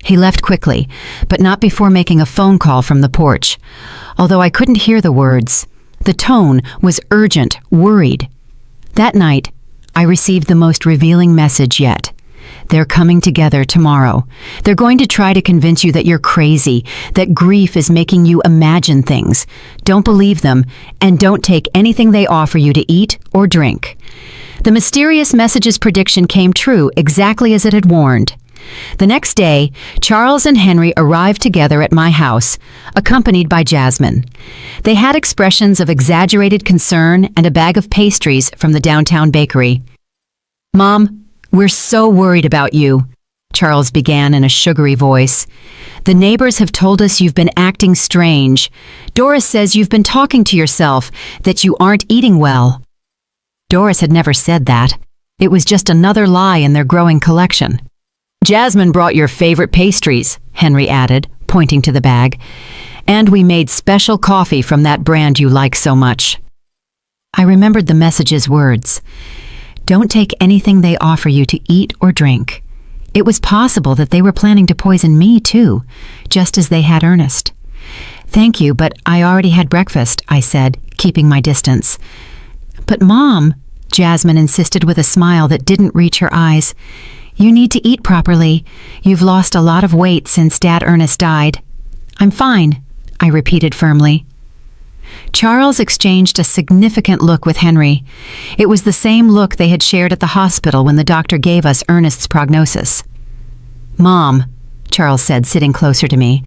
He left quickly, but not before making a phone call from the porch. Although I couldn't hear the words, the tone was urgent, worried. That night, I received the most revealing message yet. "They're coming together tomorrow. They're going to try to convince you that you're crazy, that grief is making you imagine things. Don't believe them, and don't take anything they offer you to eat or drink." The mysterious message's prediction came true exactly as it had warned. The next day, Charles and Henry arrived together at my house, accompanied by Jasmine. They had expressions of exaggerated concern and a bag of pastries from the downtown bakery. "Mom, we're so worried about you," Charles began in a sugary voice. "The neighbors have told us you've been acting strange. Doris says you've been talking to yourself, that you aren't eating well." Doris had never said that. It was just another lie in their growing collection. "Jasmine brought your favorite pastries," Henry added, pointing to the bag. "And we made special coffee from that brand you like so much." I remembered the message's words. "Don't take anything they offer you to eat or drink." It was possible that they were planning to poison me too, just as they had Ernest. "Thank you, but I already had breakfast," I said, keeping my distance. "But Mom," Jasmine insisted with a smile that didn't reach her eyes, "you need to eat properly. You've lost a lot of weight since Dad Ernest died." "I'm fine," I repeated firmly. Charles exchanged a significant look with Henry. It was the same look they had shared at the hospital when the doctor gave us Ernest's prognosis. "Mom," Charles said, sitting closer to me,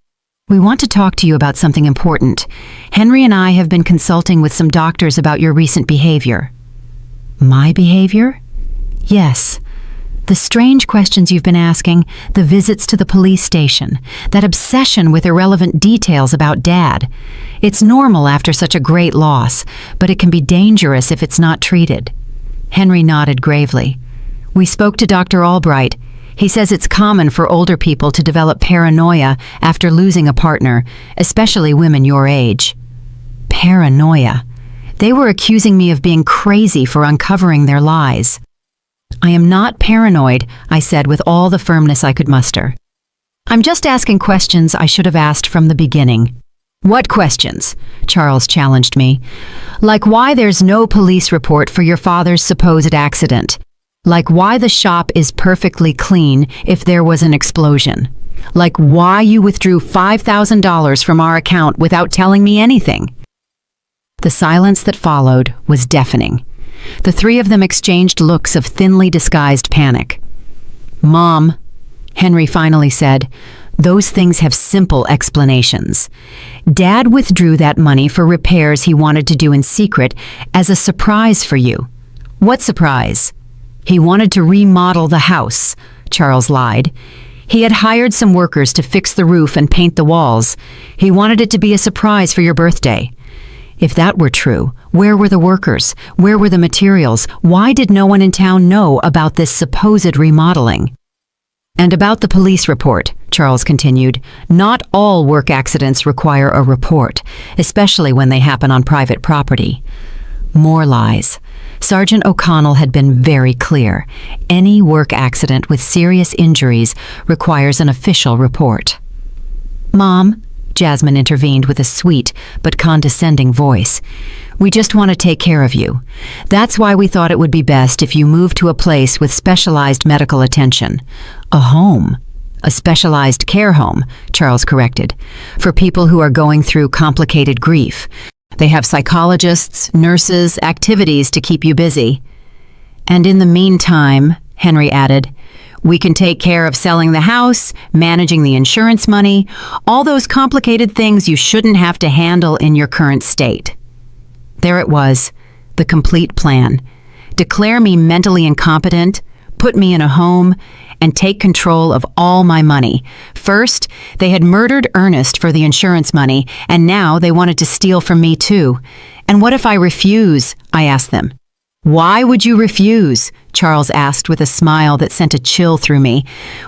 "we want to talk to you about something important. Henry and I have been consulting with some doctors about your recent behavior." "My behavior?" "Yes. The strange questions you've been asking, the visits to the police station, that obsession with irrelevant details about Dad. It's normal after such a great loss, but it can be dangerous if it's not treated." Henry nodded gravely. "We spoke to Dr. Albright. He says it's common for older people to develop paranoia after losing a partner, especially women your age." Paranoia. They were accusing me of being crazy for uncovering their lies. "I am not paranoid," I said with all the firmness I could muster. "I'm just asking questions I should have asked from the beginning." "What questions?" Charles challenged me. "Like why there's no police report for your father's supposed accident. Like why the shop is perfectly clean if there was an explosion. Like why you withdrew $5,000 from our account without telling me anything." The silence that followed was deafening. The three of them exchanged looks of thinly disguised panic. "Mom," Henry finally said, "those things have simple explanations. Dad withdrew that money for repairs he wanted to do in secret as a surprise for you." "What surprise?" "He wanted to remodel the house," Charles lied. He had hired some workers to fix the roof and paint the walls. He wanted it to be a surprise for your birthday. If that were true, where were the workers? Where were the materials? Why did no one in town know about this supposed remodeling? And about the police report, Charles continued, not all work accidents require a report, especially when they happen on private property. More lies. Sergeant O'Connell had been very clear. Any work accident with serious injuries requires an official report. Mom, Jasmine intervened with a sweet but condescending voice, we just want to take care of you. That's why we thought it would be best if you moved to a place with specialized medical attention. A home. A specialized care home, Charles corrected, for people who are going through complicated grief. They have psychologists, nurses, activities to keep you busy. And in the meantime, Henry added, we can take care of selling the house, managing the insurance money, all those complicated things you shouldn't have to handle in your current state. There it was, the complete plan. Declare me mentally incompetent, put me in a home, and take control of all my money. First, they had murdered Ernest for the insurance money, and now they wanted to steal from me too. And what if I refuse? I asked them. Why would you refuse? Charles asked with a smile that sent a chill through me.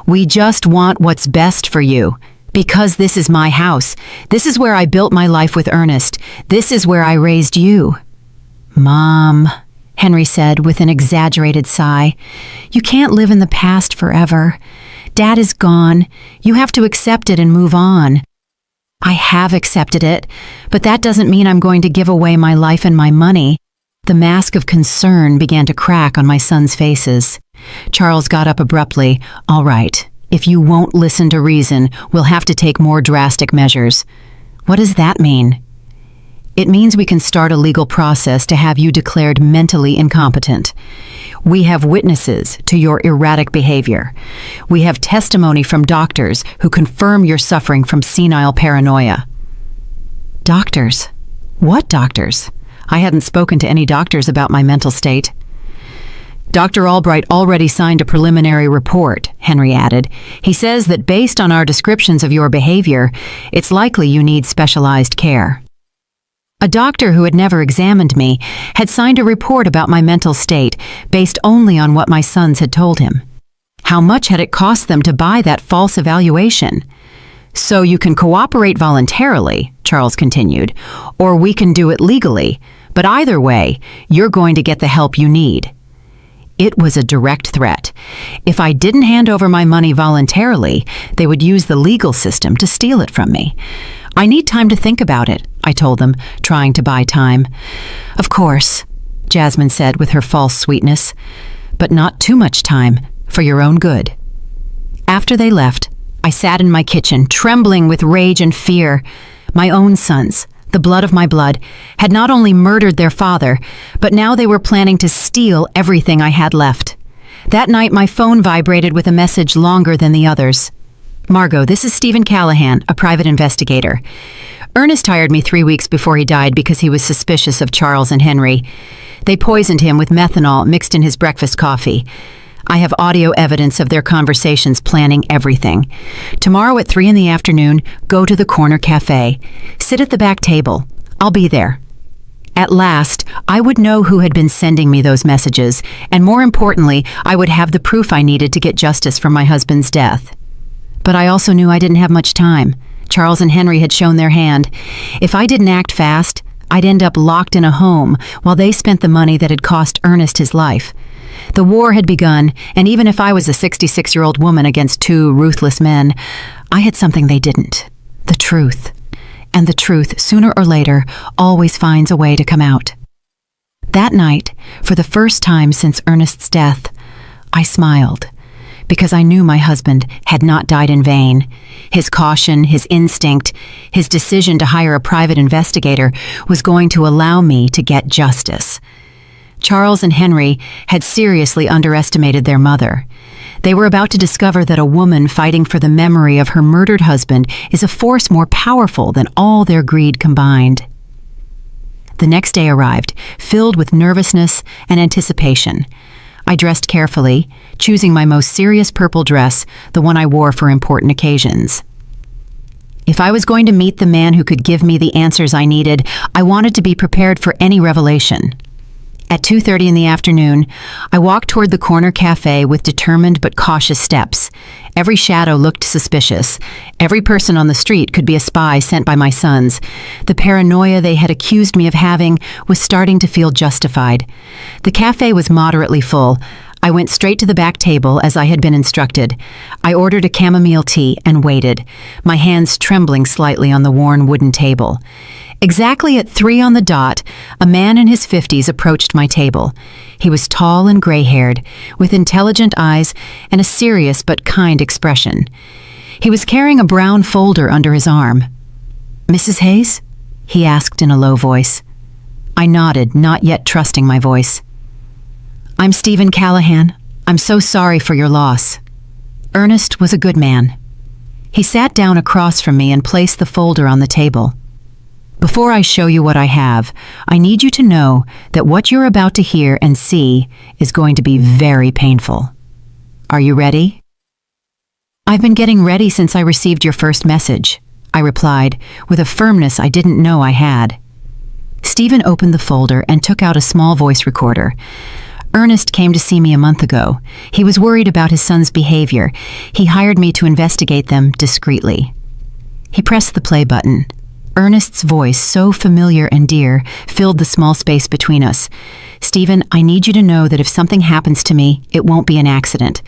We just want what's best for you. Because this is my house. This is where I built my life with Ernest. This is where I raised you. Mom, Henry said with an exaggerated sigh, you can't live in the past forever. Dad is gone. You have to accept it and move on. I have accepted it, but that doesn't mean I'm going to give away my life and my money. The mask of concern began to crack on my sons' faces. Charles got up abruptly. All right, if you won't listen to reason, we'll have to take more drastic measures. What does that mean? It means we can start a legal process to have you declared mentally incompetent. We have witnesses to your erratic behavior. We have testimony from doctors who confirm you're suffering from senile paranoia. Doctors? What doctors? I hadn't spoken to any doctors about my mental state. Dr. Albright already signed a preliminary report, Henry added. He says that based on our descriptions of your behavior, it's likely you need specialized care. A doctor who had never examined me had signed a report about my mental state based only on what my sons had told him. How much had it cost them to buy that false evaluation? So you can cooperate voluntarily, Charles continued, or we can do it legally, but either way, you're going to get the help you need. It was a direct threat. If I didn't hand over my money voluntarily, they would use the legal system to steal it from me. I need time to think about it, I told them, trying to buy time. Of course, Jasmine said with her false sweetness, but not too much time, for your own good. After they left, I sat in my kitchen, trembling with rage and fear. My own sons, the blood of my blood, had not only murdered their father, but now they were planning to steal everything I had left. That night, my phone vibrated with a message longer than the others. Margot, this is Stephen Callahan, a private investigator. Ernest hired me 3 weeks before he died because he was suspicious of Charles and Henry. They poisoned him with methanol mixed in his breakfast coffee. I have audio evidence of their conversations planning everything. Tomorrow at 3 p.m, go to the corner cafe. Sit at the back table. I'll be there. At last, I would know who had been sending me those messages, and more importantly, I would have the proof I needed to get justice for my husband's death. But I also knew I didn't have much time. Charles and Henry had shown their hand. If I didn't act fast, I'd end up locked in a home while they spent the money that had cost Ernest his life. The war had begun, and even if I was a 66-year-old woman against 2 ruthless men, I had something they didn't. The truth. And the truth, sooner or later, always finds a way to come out. That night, for the first time since Ernest's death, I smiled, because I knew my husband had not died in vain. His caution, his instinct, his decision to hire a private investigator was going to allow me to get justice. Charles and Henry had seriously underestimated their mother. They were about to discover that a woman fighting for the memory of her murdered husband is a force more powerful than all their greed combined. The next day arrived, filled with nervousness and anticipation. I dressed carefully, choosing my most serious purple dress, the one I wore for important occasions. If I was going to meet the man who could give me the answers I needed, I wanted to be prepared for any revelation. At 2:30 in the afternoon, I walked toward the corner cafe with determined but cautious steps. Every shadow looked suspicious. Every person on the street could be a spy sent by my sons. The paranoia they had accused me of having was starting to feel justified. The cafe was moderately full. I went straight to the back table as I had been instructed. I ordered a chamomile tea and waited, my hands trembling slightly on the worn wooden table. Exactly at 3 on the dot, a man in his 50s approached my table. He was tall and gray-haired, with intelligent eyes and a serious but kind expression. He was carrying a brown folder under his arm. "Mrs. Hayes?" he asked in a low voice. I nodded, not yet trusting my voice. "I'm Stephen Callahan. I'm so sorry for your loss." Ernest was a good man. He sat down across from me and placed the folder on the table. "Before I show you what I have, I need you to know that what you're about to hear and see is going to be very painful. Are you ready?" "I've been getting ready since I received your first message," I replied, with a firmness I didn't know I had. Stephen opened the folder and took out a small voice recorder. "Ernest came to see me a month ago. He was worried about his son's behavior. He hired me to investigate them discreetly." He pressed the play button. Ernest's voice, so familiar and dear, filled the small space between us. "Stephen, I need you to know that if something happens to me, it won't be an accident.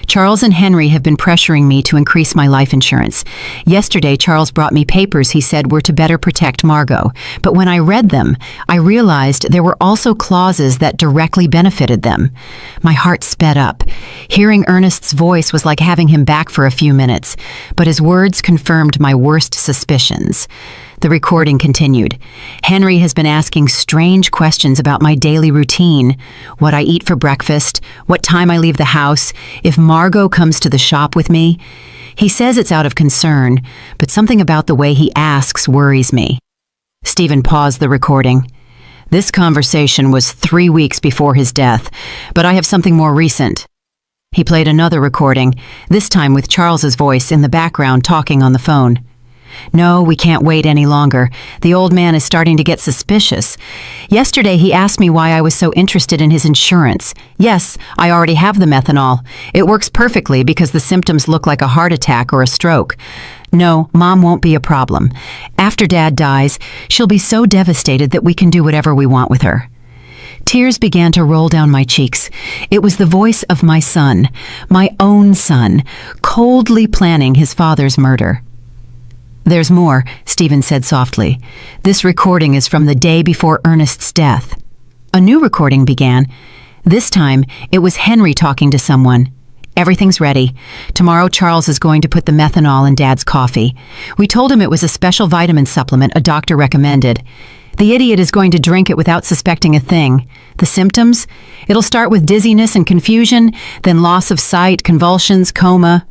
Charles and Henry have been pressuring me to increase my life insurance. Yesterday, Charles brought me papers he said were to better protect Margot. But when I read them, I realized there were also clauses that directly benefited them. My heart sped up. Hearing Ernest's voice was like having him back for a few minutes, but his words confirmed my worst suspicions. The recording continued. "Henry has been asking strange questions about my daily routine, what I eat for breakfast, what time I leave the house, if Margot comes to the shop with me. He says it's out of concern, but something about the way he asks worries me." Stephen paused the recording. "This conversation was 3 weeks before his death, but I have something more recent." He played another recording, this time with Charles's voice in the background talking on the phone. "No, we can't wait any longer. The old man is starting to get suspicious. Yesterday he asked me why I was so interested in his insurance. Yes, I already have the methanol. It works perfectly because the symptoms look like a heart attack or a stroke. No, Mom won't be a problem. After Dad dies, she'll be so devastated that we can do whatever we want with her." Tears began to roll down my cheeks. It was the voice of my son, my own son, coldly planning his father's murder. "There's more," Stephen said softly. "This recording is from the day before Ernest's death." A new recording began. This time, it was Henry talking to someone. "Everything's ready. Tomorrow Charles is going to put the methanol in Dad's coffee. We told him it was a special vitamin supplement a doctor recommended. The idiot is going to drink it without suspecting a thing. The symptoms? It'll start with dizziness and confusion, then loss of sight, convulsions, coma.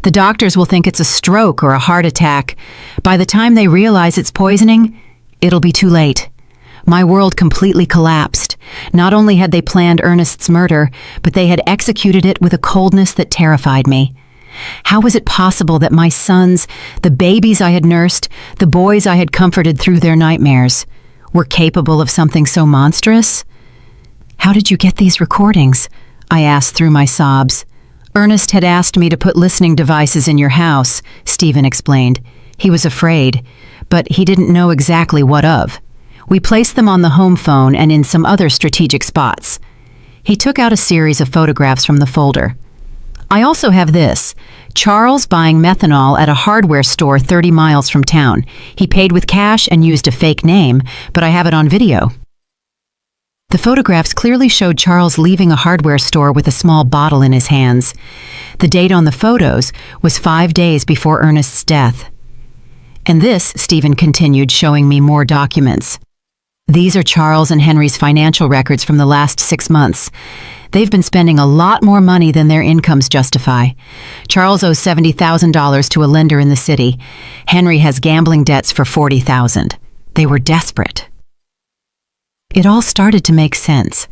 The doctors will think it's a stroke or a heart attack. By the time they realize it's poisoning, it'll be too late." My world completely collapsed. Not only had they planned Ernest's murder, but they had executed it with a coldness that terrified me. How was it possible that my sons, the babies I had nursed, the boys I had comforted through their nightmares, were capable of something so monstrous? "How did you get these recordings?" I asked through my sobs. "Ernest had asked me to put listening devices in your house," Stephen explained. He was afraid, but he didn't know exactly what of. "We placed them on the home phone and in some other strategic spots." He took out a series of photographs from the folder. "I also have this. Charles buying methanol at a hardware store 30 miles from town. He paid with cash and used a fake name, but I have it on video." The photographs clearly showed Charles leaving a hardware store with a small bottle in his hands. The date on the photos was 5 days before Ernest's death. "And this," Stephen continued, showing me more documents. "These are Charles and Henry's financial records from the last 6 months. They've been spending a lot more money than their incomes justify. Charles owes $70,000 to a lender in the city. Henry has gambling debts for $40,000. They were desperate." It all started to make sense.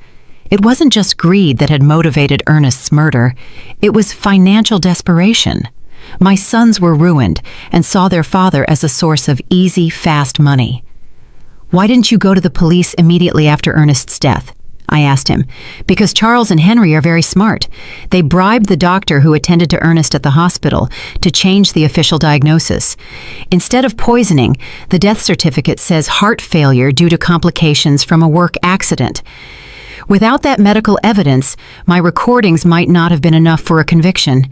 It wasn't just greed that had motivated Ernest's murder, it was financial desperation. My sons were ruined and saw their father as a source of easy, fast money. "Why didn't you go to the police immediately after Ernest's death?" I asked him. "Because Charles and Henry are very smart. They bribed the doctor who attended to Ernest at the hospital to change the official diagnosis. Instead of poisoning, the death certificate says heart failure due to complications from a work accident. Without that medical evidence, my recordings might not have been enough for a conviction.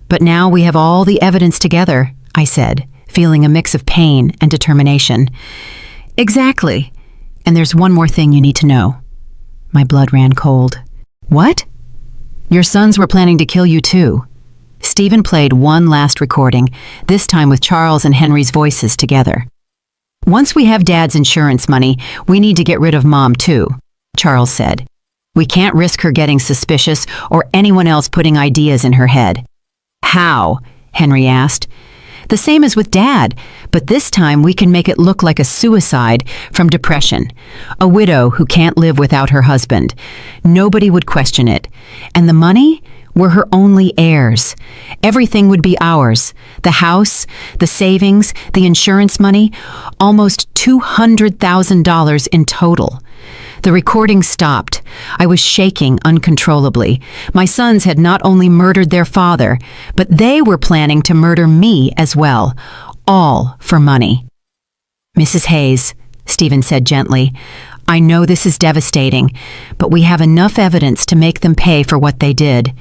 But now we have all the evidence together," I said, feeling a mix of pain and determination. "Exactly. And there's one more thing you need to know." My blood ran cold. "What?" "Your sons were planning to kill you too." Stephen played one last recording, this time with Charles and Henry's voices together. "Once we have Dad's insurance money, we need to get rid of Mom too," Charles said. "We can't risk her getting suspicious or anyone else putting ideas in her head." "How?" Henry asked. "The same as with Dad, but this time we can make it look like a suicide from depression. A widow who can't live without her husband. Nobody would question it. And the money? We're her only heirs. Everything would be ours. The house, the savings, the insurance money, almost $200,000 in total." The recording stopped. I was shaking uncontrollably. My sons had not only murdered their father, but they were planning to murder me as well, all for money. "Mrs. Hayes," Stephen said gently, "I know this is devastating, but we have enough evidence to make them pay for what they did.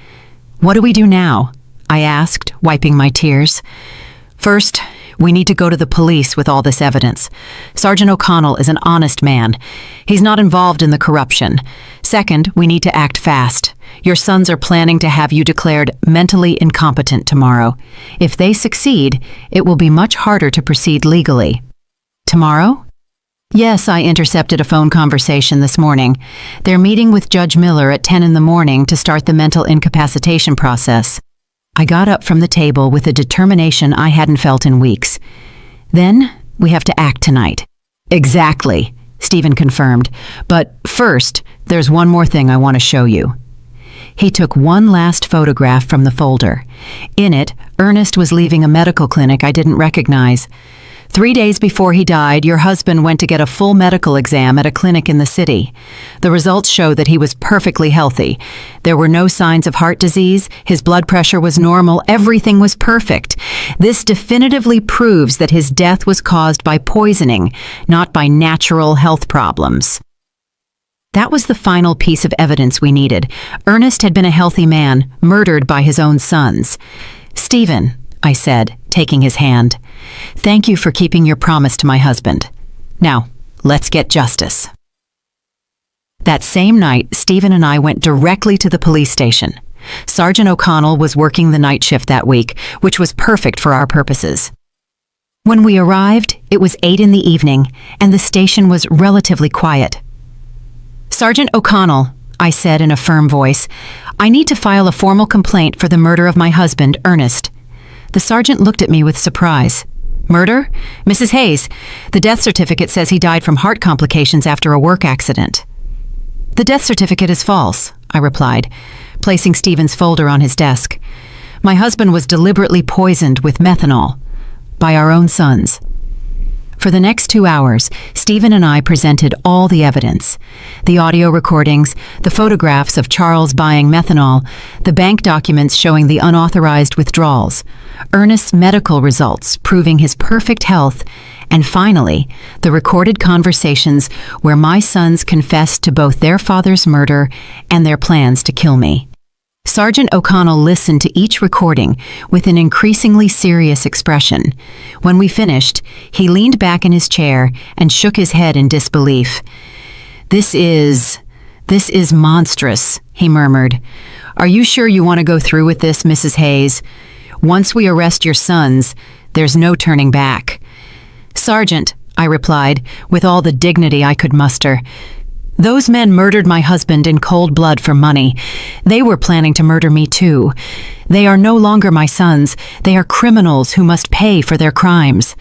What do we do now?" I asked, wiping my tears. "First, we need to go to the police with all this evidence. Sergeant O'Connell is an honest man. He's not involved in the corruption. Second, we need to act fast. Your sons are planning to have you declared mentally incompetent tomorrow. If they succeed, it will be much harder to proceed legally." "Tomorrow?" "Yes, I intercepted a phone conversation this morning. They're meeting with Judge Miller at 10 in the morning to start the mental incapacitation process." I got up from the table with a determination I hadn't felt in weeks. "Then we have to act tonight." "Exactly," Stephen confirmed. "But first, there's one more thing I want to show you." He took one last photograph from the folder. In it, Ernest was leaving a medical clinic I didn't recognize. 3 days before he died, your husband went to get a full medical exam at a clinic in the city. The results show that he was perfectly healthy. There were no signs of heart disease, his blood pressure was normal, everything was perfect. This definitively proves that his death was caused by poisoning, not by natural health problems. That was the final piece of evidence we needed. Ernest had been a healthy man, murdered by his own sons. "Stephen," I said, taking his hand, "thank you for keeping your promise to my husband. Now, let's get justice." That same night, Stephen and I went directly to the police station. Sergeant O'Connell was working the night shift that week, which was perfect for our purposes. When we arrived, it was 8 in the evening, and the station was relatively quiet. "Sergeant O'Connell," I said in a firm voice, "I need to file a formal complaint for the murder of my husband, Ernest." The sergeant looked at me with surprise. "Murder? Mrs. Hayes, the death certificate says he died from heart complications after a work accident." "The death certificate is false," I replied, placing Stephen's folder on his desk. "My husband was deliberately poisoned with methanol by our own sons." For the next 2 hours, Stephen and I presented all the evidence. The audio recordings, the photographs of Charles buying methanol, the bank documents showing the unauthorized withdrawals, Ernest's medical results proving his perfect health, and finally, the recorded conversations where my sons confessed to both their father's murder and their plans to kill me. Sergeant O'Connell listened to each recording with an increasingly serious expression. When we finished, he leaned back in his chair and shook his head in disbelief. This is monstrous," he murmured. "Are you sure you want to go through with this, Mrs. Hayes? Once we arrest your sons, there's no turning back." "Sergeant," I replied, with all the dignity I could muster, "those men murdered my husband in cold blood for money. They were planning to murder me too. They are no longer my sons. They are criminals who must pay for their crimes.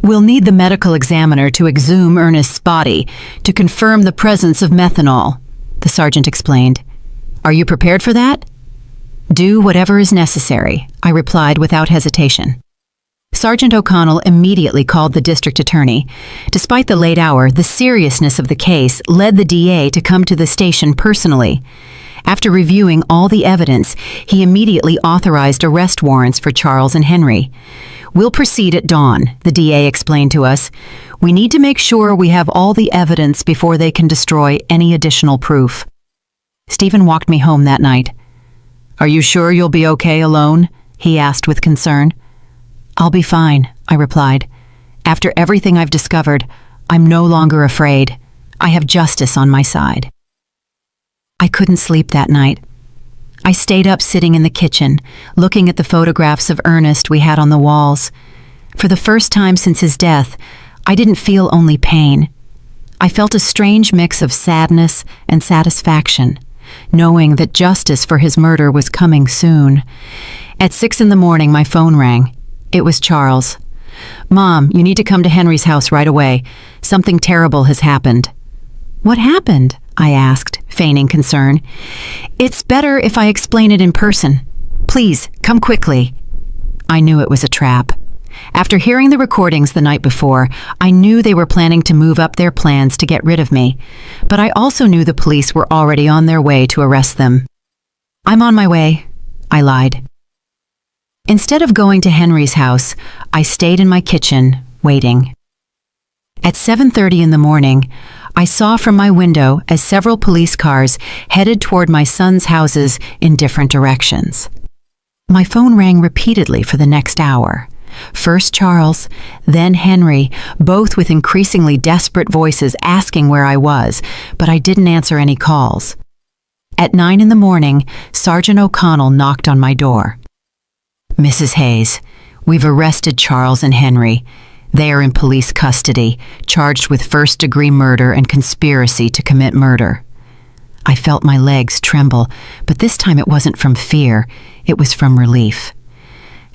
We'll need the medical examiner to exhume Ernest's body to confirm the presence of methanol. the sergeant explained. "Are you prepared for that?" "Do whatever is necessary," I replied without hesitation. Sergeant O'Connell immediately called the district attorney. Despite the late hour, the seriousness of the case led the DA to come to the station personally. After reviewing all the evidence, he immediately authorized arrest warrants for Charles and Henry. "We'll proceed at dawn," the DA explained to us. "We need to make sure we have all the evidence before they can destroy any additional proof." Stephen walked me home that night. "Are you sure you'll be okay alone?" he asked with concern. "I'll be fine," I replied. "After everything I've discovered, I'm no longer afraid. I have justice on my side." I couldn't sleep that night. I stayed up sitting in the kitchen, looking at the photographs of Ernest we had on the walls. For the first time since his death, I didn't feel only pain. I felt a strange mix of sadness and satisfaction, knowing that justice for his murder was coming soon. At 6 a.m, my phone rang. It was Charles. "Mom, you need to come to Henry's house right away. Something terrible has happened." "What happened?" I asked, feigning concern. "It's better if I explain it in person. Please, come quickly." I knew it was a trap. After hearing the recordings the night before, I knew they were planning to move up their plans to get rid of me, but I also knew the police were already on their way to arrest them. "I'm on my way," I lied. Instead of going to Henry's house, I stayed in my kitchen, waiting. At 7:30 in the morning, I saw from my window as several police cars headed toward my son's houses in different directions. My phone rang repeatedly for the next hour. First Charles, then Henry, both with increasingly desperate voices asking where I was, but I didn't answer any calls. At 9 in the morning, Sergeant O'Connell knocked on my door. "Mrs. Hayes, we've arrested Charles and Henry. They are in police custody, charged with first-degree murder and conspiracy to commit murder." I felt my legs tremble, but this time it wasn't from fear, it was from relief.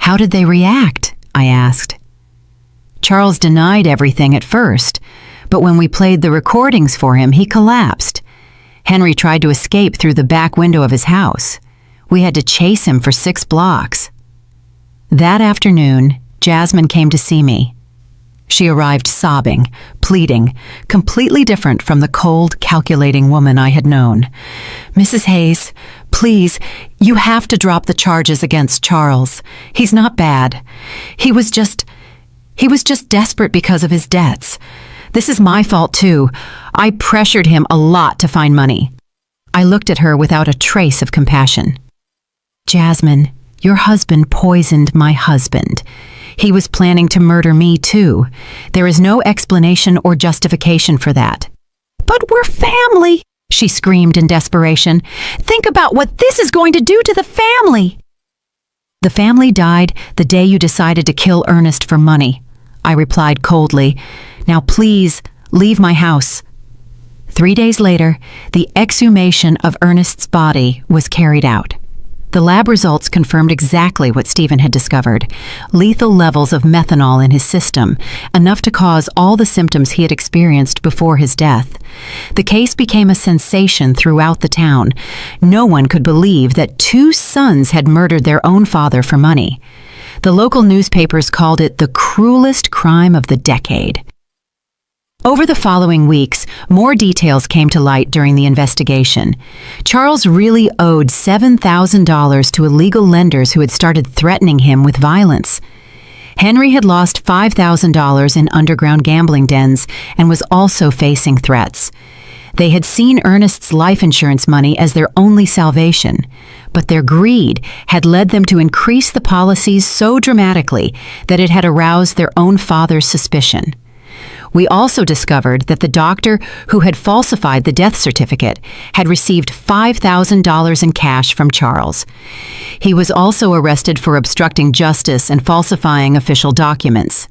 "How did they react?" I asked. "Charles denied everything at first, but when we played the recordings for him, he collapsed. Henry tried to escape through the back window of his house. We had to chase him for 6 blocks. That afternoon, Jasmine came to see me. She arrived sobbing, pleading, completely different from the cold, calculating woman I had known. "Mrs. Hayes, please, you have to drop the charges against Charles. He's not bad. He was just desperate because of his debts. This is my fault too. I pressured him a lot to find money." I looked at her without a trace of compassion. "Jasmine, your husband poisoned my husband. He was planning to murder me too. There is no explanation or justification for that." "But we're family," she screamed in desperation. "Think about what this is going to do to the family." "The family died the day you decided to kill Ernest for money," I replied coldly. "Now please, leave my house." 3 days later, the exhumation of Ernest's body was carried out. The lab results confirmed exactly what Stephen had discovered: lethal levels of methanol in his system, enough to cause all the symptoms he had experienced before his death. The case became a sensation throughout the town. No one could believe that 2 sons had murdered their own father for money. The local newspapers called it the cruelest crime of the decade. Over the following weeks, more details came to light during the investigation. Charles really owed $7,000 to illegal lenders who had started threatening him with violence. Henry had lost $5,000 in underground gambling dens and was also facing threats. They had seen Ernest's life insurance money as their only salvation, but their greed had led them to increase the policies so dramatically that it had aroused their own father's suspicion. We also discovered that the doctor who had falsified the death certificate had received $5,000 in cash from Charles. He was also arrested for obstructing justice and falsifying official documents.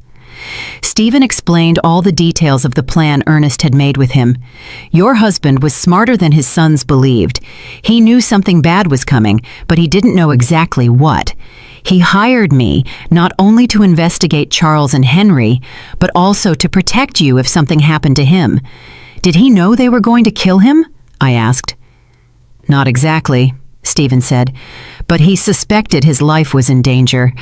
Stephen explained all the details of the plan Ernest had made with him. "Your husband was smarter than his sons believed. He knew something bad was coming, but he didn't know exactly what. He hired me not only to investigate Charles and Henry, but also to protect you if something happened to him. Did he know they were going to kill him?" I asked. Not exactly, Stephen said, but he suspected his life was in danger.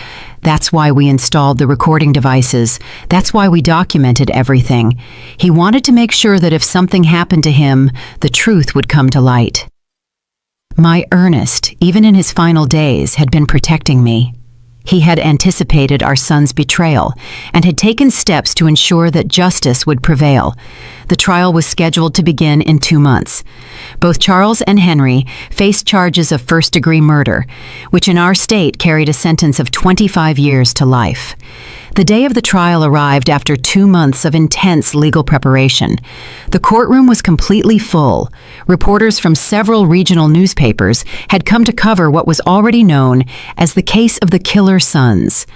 That's why we installed the recording devices. That's why we documented everything. He wanted to make sure that if something happened to him, the truth would come to light. My Ernest, even in his final days, had been protecting me. He had anticipated our son's betrayal and had taken steps to ensure that justice would prevail. The trial was scheduled to begin in 2 months. Both Charles and Henry faced charges of first-degree murder, which in our state carried a sentence of 25 years to life. The day of the trial arrived after 2 months of intense legal preparation. The courtroom was completely full. Reporters from several regional newspapers had come to cover what was already known as the case of the killer sons.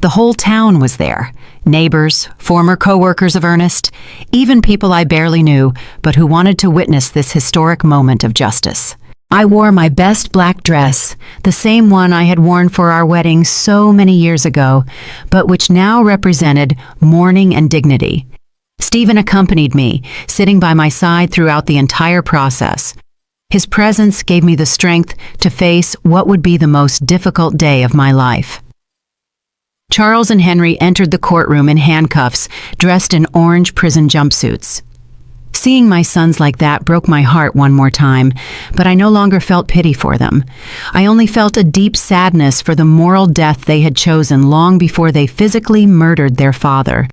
The whole town was there. Neighbors, former co-workers of Ernest, even people I barely knew, but who wanted to witness this historic moment of justice. I wore my best black dress, the same one I had worn for our wedding so many years ago, but which now represented mourning and dignity. Stephen accompanied me, sitting by my side throughout the entire process. His presence gave me the strength to face what would be the most difficult day of my life. Charles and Henry entered the courtroom in handcuffs, dressed in orange prison jumpsuits. Seeing my sons like that broke my heart one more time, but I no longer felt pity for them. I only felt a deep sadness for the moral death they had chosen long before they physically murdered their father.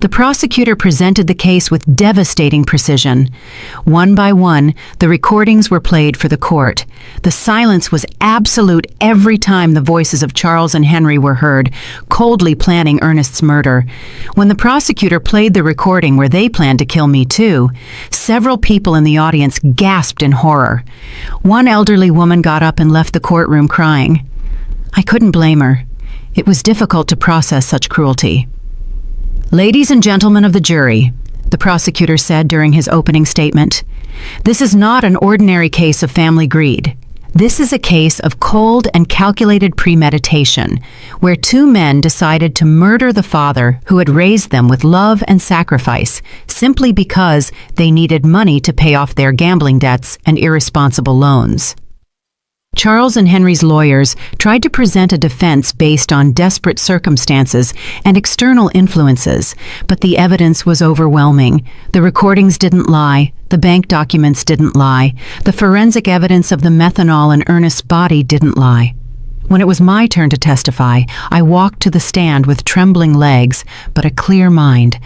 The prosecutor presented the case with devastating precision. One by one, the recordings were played for the court. The silence was absolute every time the voices of Charles and Henry were heard, coldly planning Ernest's murder. When the prosecutor played the recording where they planned to kill me too, several people in the audience gasped in horror. One elderly woman got up and left the courtroom crying. I couldn't blame her. It was difficult to process such cruelty. "Ladies and gentlemen of the jury," the prosecutor said during his opening statement, "this is not an ordinary case of family greed. This is a case of cold and calculated premeditation, where 2 men decided to murder the father who had raised them with love and sacrifice, simply because they needed money to pay off their gambling debts and irresponsible loans." Charles and Henry's lawyers tried to present a defense based on desperate circumstances and external influences, but the evidence was overwhelming. The recordings didn't lie, the bank documents didn't lie, the forensic evidence of the methanol in Ernest's body didn't lie. When it was my turn to testify, I walked to the stand with trembling legs, but a clear mind.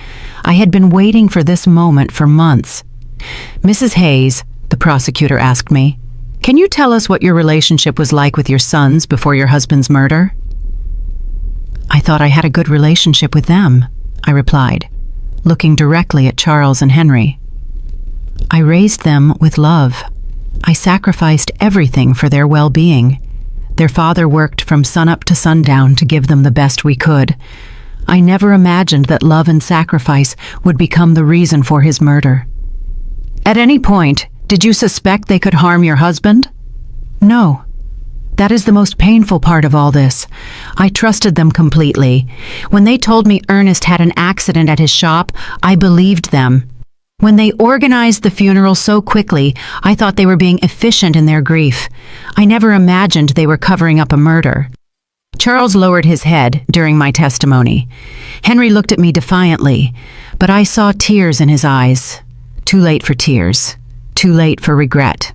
I had been waiting for this moment for months. "Mrs. Hayes," the prosecutor asked me, "can you tell us what your relationship was like with your sons before your husband's murder?" "I thought I had a good relationship with them," I replied, looking directly at Charles and Henry. "I raised them with love. I sacrificed everything for their well-being. Their father worked from sunup to sundown to give them the best we could. I never imagined that love and sacrifice would become the reason for his murder." "At any point, did you suspect they could harm your husband?" "No. That is the most painful part of all this. I trusted them completely. When they told me Ernest had an accident at his shop, I believed them. When they organized the funeral so quickly, I thought they were being efficient in their grief. I never imagined they were covering up a murder." Charles lowered his head during my testimony. Henry looked at me defiantly, but I saw tears in his eyes. Too late for tears. Too late for regret.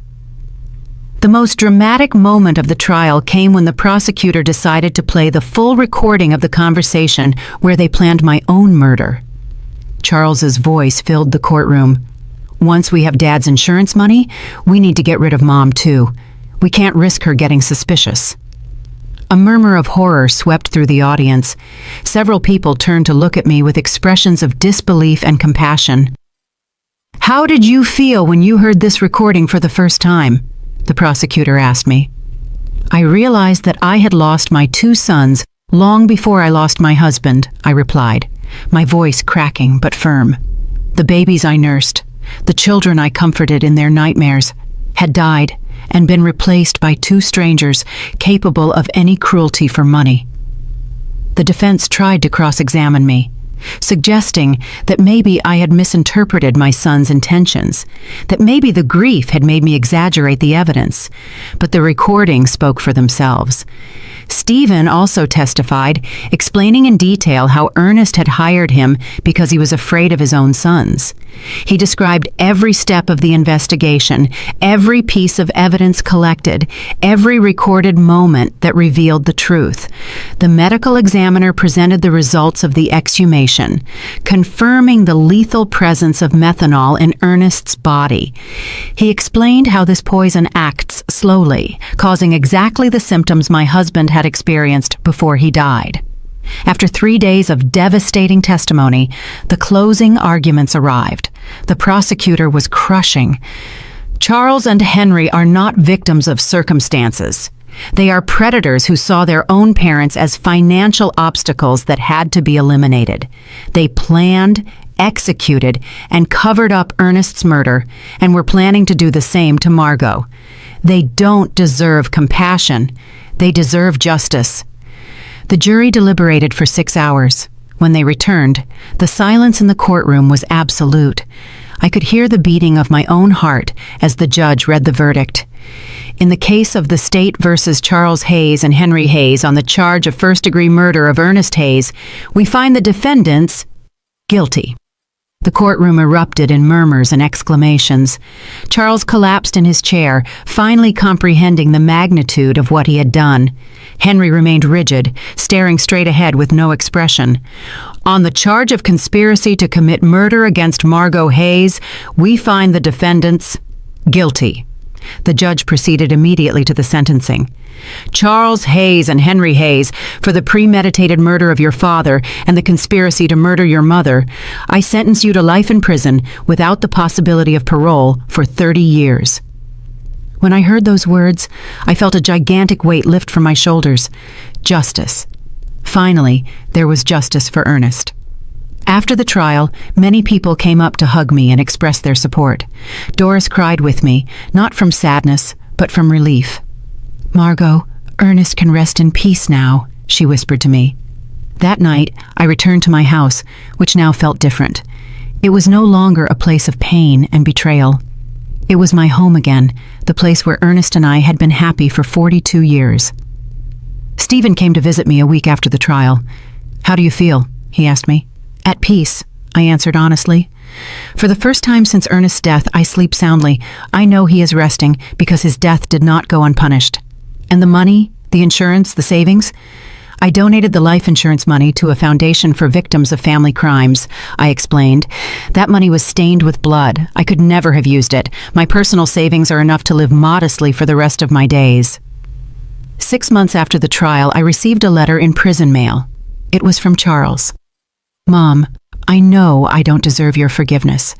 The most dramatic moment of the trial came when the prosecutor decided to play the full recording of the conversation where they planned my own murder. Charles's voice filled the courtroom. "Once we have Dad's insurance money, we need to get rid of Mom too. We can't risk her getting suspicious." A murmur of horror swept through the audience. Several people turned to look at me with expressions of disbelief and compassion. "How did you feel when you heard this recording for the first time?" the prosecutor asked me. "I realized that I had lost my 2 sons long before I lost my husband," I replied, my voice cracking but firm. "The babies I nursed, the children I comforted in their nightmares, had died and been replaced by 2 strangers capable of any cruelty for money." The defense tried to cross-examine me. suggesting that maybe I had misinterpreted my son's intentions, that maybe the grief had made me exaggerate the evidence. But the recordings spoke for themselves. Stephen also testified, explaining in detail how Ernest had hired him because he was afraid of his own sons. He described every step of the investigation, every piece of evidence collected, every recorded moment that revealed the truth. The medical examiner presented the results of the exhumation, confirming the lethal presence of methanol in Ernest's body. He explained how this poison acts slowly, causing exactly the symptoms my husband had experienced before he died. After 3 days of devastating testimony, the closing arguments arrived. The prosecutor was crushing. Charles and Henry are not victims of circumstances. They are predators who saw their own parents as financial obstacles that had to be eliminated. They planned, executed, and covered up Ernest's murder, and were planning to do the same to Margot. They don't deserve compassion. They deserve justice. The jury deliberated for 6 hours. When they returned, the silence in the courtroom was absolute. I could hear the beating of my own heart as the judge read the verdict. In the case of the state versus Charles Hayes and Henry Hayes on the charge of first-degree murder of Ernest Hayes, we find the defendants guilty. The courtroom erupted in murmurs and exclamations. Charles collapsed in his chair, finally comprehending the magnitude of what he had done. Henry remained rigid, staring straight ahead with no expression. On the charge of conspiracy to commit murder against Margot Hayes, we find the defendants guilty. The judge proceeded immediately to the sentencing. Charles Hayes and Henry Hayes, for the premeditated murder of your father and the conspiracy to murder your mother, I sentence you to life in prison without the possibility of parole for 30 years. When I heard those words, I felt a gigantic weight lift from my shoulders. Justice. Finally, there was justice for Ernest. After the trial, many people came up to hug me and express their support. Doris cried with me, not from sadness, but from relief. "Margot, Ernest can rest in peace now," she whispered to me. That night, I returned to my house, which now felt different. It was no longer a place of pain and betrayal. It was my home again, the place where Ernest and I had been happy for 42 years. Stephen came to visit me a week after the trial. "How do you feel?" he asked me. "At peace," I answered honestly. "For the first time since Ernest's death, I sleep soundly. I know he is resting because his death did not go unpunished." "And the money, the insurance, the savings?" "I donated the life insurance money to a foundation for victims of family crimes," I explained. "That money was stained with blood. I could never have used it. My personal savings are enough to live modestly for the rest of my days." 6 months after the trial, I received a letter in prison mail. It was from Charles. "Mom, I know I don't deserve your forgiveness,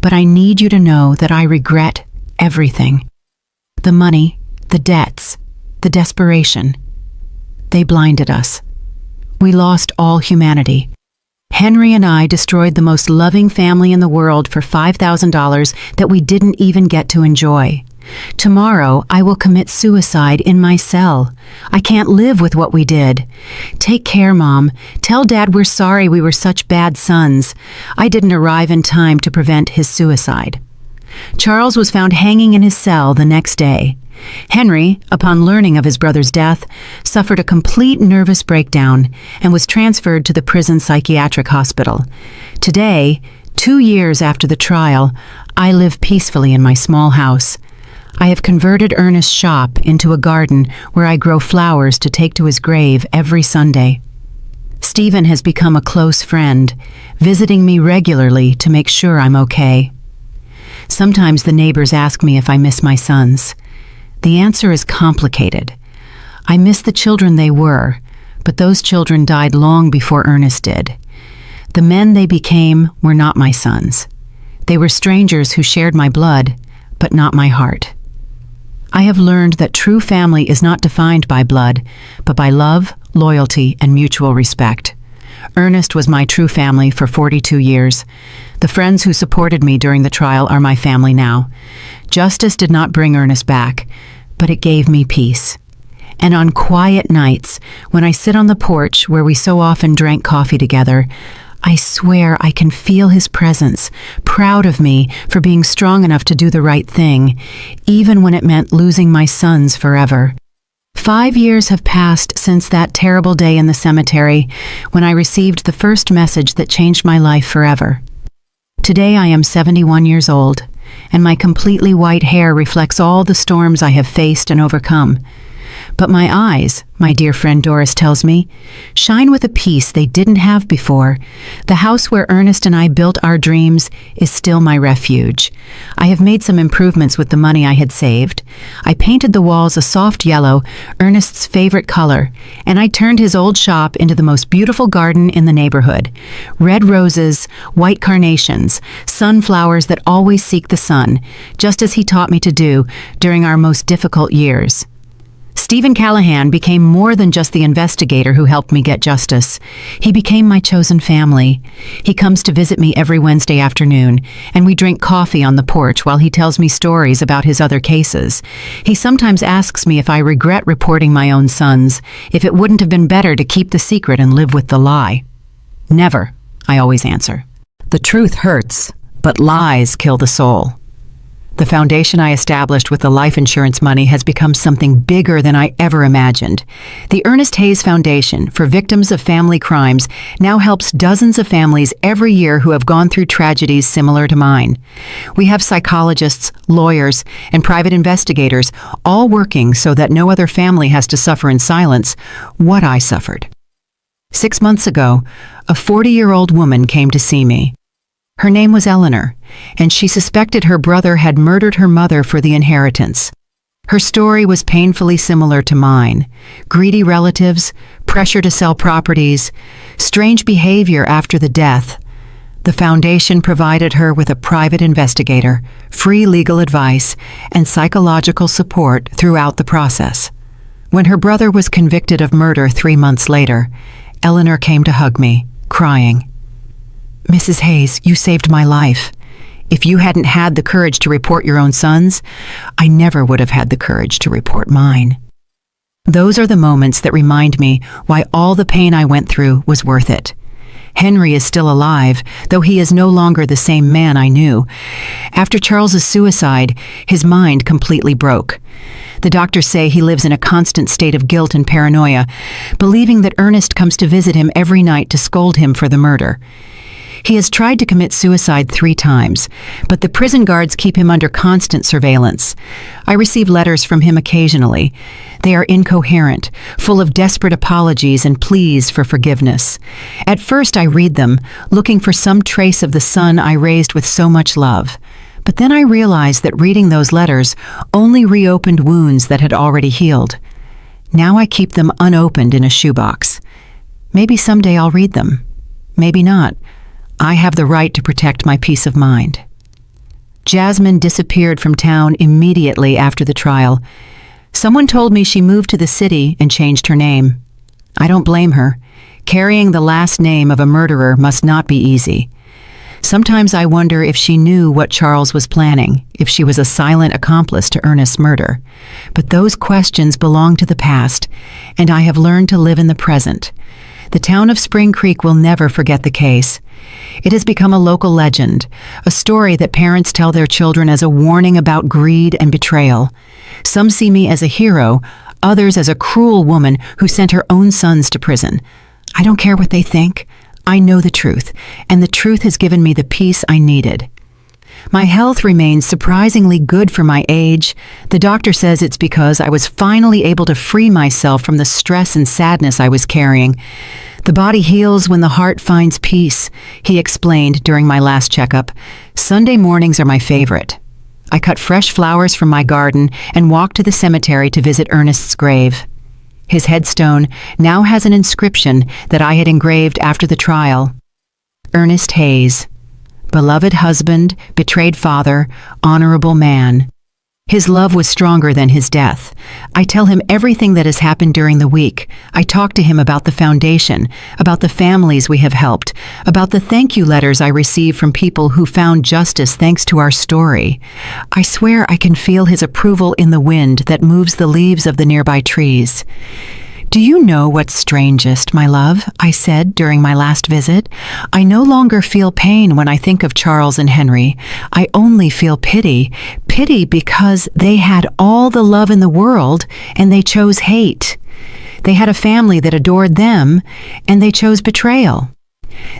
but I need you to know that I regret everything. The money, the debts, the desperation. They blinded us. We lost all humanity. Henry and I destroyed the most loving family in the world for $5,000 that we didn't even get to enjoy. Tomorrow, I will commit suicide in my cell. I can't live with what we did. Take care, Mom. Tell Dad we're sorry we were such bad sons. I didn't arrive in time to prevent his suicide." Charles was found hanging in his cell the next day. Henry, upon learning of his brother's death, suffered a complete nervous breakdown and was transferred to the prison psychiatric hospital. Today, 2 years after the trial, I live peacefully in my small house. I have converted Ernest's shop into a garden where I grow flowers to take to his grave every Sunday. Stephen has become a close friend, visiting me regularly to make sure I'm okay. Sometimes the neighbors ask me if I miss my sons. The answer is complicated. I miss the children they were, but those children died long before Ernest did. The men they became were not my sons. They were strangers who shared my blood, but not my heart. I have learned that true family is not defined by blood, but by love, loyalty, and mutual respect. Ernest was my true family for 42 years. The friends who supported me during the trial are my family now. Justice did not bring Ernest back, but it gave me peace. And on quiet nights, when I sit on the porch where we so often drank coffee together, I swear I can feel his presence, proud of me for being strong enough to do the right thing, even when it meant losing my sons forever. 5 years have passed since that terrible day in the cemetery when I received the first message that changed my life forever. Today I am 71 years old, and my completely white hair reflects all the storms I have faced and overcome. But my eyes, my dear friend Doris tells me, shine with a peace they didn't have before. The house where Ernest and I built our dreams is still my refuge. I have made some improvements with the money I had saved. I painted the walls a soft yellow, Ernest's favorite color, and I turned his old shop into the most beautiful garden in the neighborhood. Red roses, white carnations, sunflowers that always seek the sun, just as he taught me to do during our most difficult years. Stephen Callahan became more than just the investigator who helped me get justice. He became my chosen family. He comes to visit me every Wednesday afternoon, and we drink coffee on the porch while he tells me stories about his other cases. He sometimes asks me if I regret reporting my own sons, if it wouldn't have been better to keep the secret and live with the lie. Never, I always answer. The truth hurts, but lies kill the soul. The foundation I established with the life insurance money has become something bigger than I ever imagined. The Ernest Hayes Foundation for Victims of Family Crimes now helps dozens of families every year who have gone through tragedies similar to mine. We have psychologists, lawyers, and private investigators all working so that no other family has to suffer in silence what I suffered. 6 months ago, a 40-year-old woman came to see me. Her name was Eleanor, and she suspected her brother had murdered her mother for the inheritance. Her story was painfully similar to mine. Greedy relatives, pressure to sell properties, strange behavior after the death. The foundation provided her with a private investigator, free legal advice, and psychological support throughout the process. When her brother was convicted of murder 3 months later, Eleanor came to hug me, crying. "Mrs. Hayes, you saved my life. If you hadn't had the courage to report your own sons, I never would have had the courage to report mine." Those are the moments that remind me why all the pain I went through was worth it. Henry is still alive, though he is no longer the same man I knew. After Charles's suicide, his mind completely broke. The doctors say he lives in a constant state of guilt and paranoia, believing that Ernest comes to visit him every night to scold him for the murder. He has tried to commit suicide 3 times, but the prison guards keep him under constant surveillance. I receive letters from him occasionally. They are incoherent, full of desperate apologies and pleas for forgiveness. At first I read them, looking for some trace of the son I raised with so much love. But then I realized that reading those letters only reopened wounds that had already healed. Now I keep them unopened in a shoebox. Maybe someday I'll read them. Maybe not. I have the right to protect my peace of mind. Jasmine disappeared from town immediately after the trial. Someone told me she moved to the city and changed her name. I don't blame her. Carrying the last name of a murderer must not be easy. Sometimes I wonder if she knew what Charles was planning, if she was a silent accomplice to Ernest's murder. But those questions belong to the past, and I have learned to live in the present. The town of Spring Creek will never forget the case. It has become a local legend, a story that parents tell their children as a warning about greed and betrayal. Some see me as a hero, others as a cruel woman who sent her own sons to prison. I don't care what they think. I know the truth, and the truth has given me the peace I needed. My health remains surprisingly good for my age. The doctor says it's because I was finally able to free myself from the stress and sadness I was carrying. The body heals when the heart finds peace, he explained during my last checkup. Sunday mornings are my favorite. I cut fresh flowers from my garden and walked to the cemetery to visit Ernest's grave. His headstone now has an inscription that I had engraved after the trial. Ernest Hayes, beloved husband, betrayed father, honorable man. His love was stronger than his death. I tell him everything that has happened during the week. I talk to him about the foundation, about the families we have helped, about the thank you letters I receive from people who found justice thanks to our story. I swear I can feel his approval in the wind that moves the leaves of the nearby trees. "Do you know what's strangest, my love?" I said during my last visit. "I no longer feel pain when I think of Charles and Henry. I only feel pity. Pity because they had all the love in the world and they chose hate. They had a family that adored them and they chose betrayal.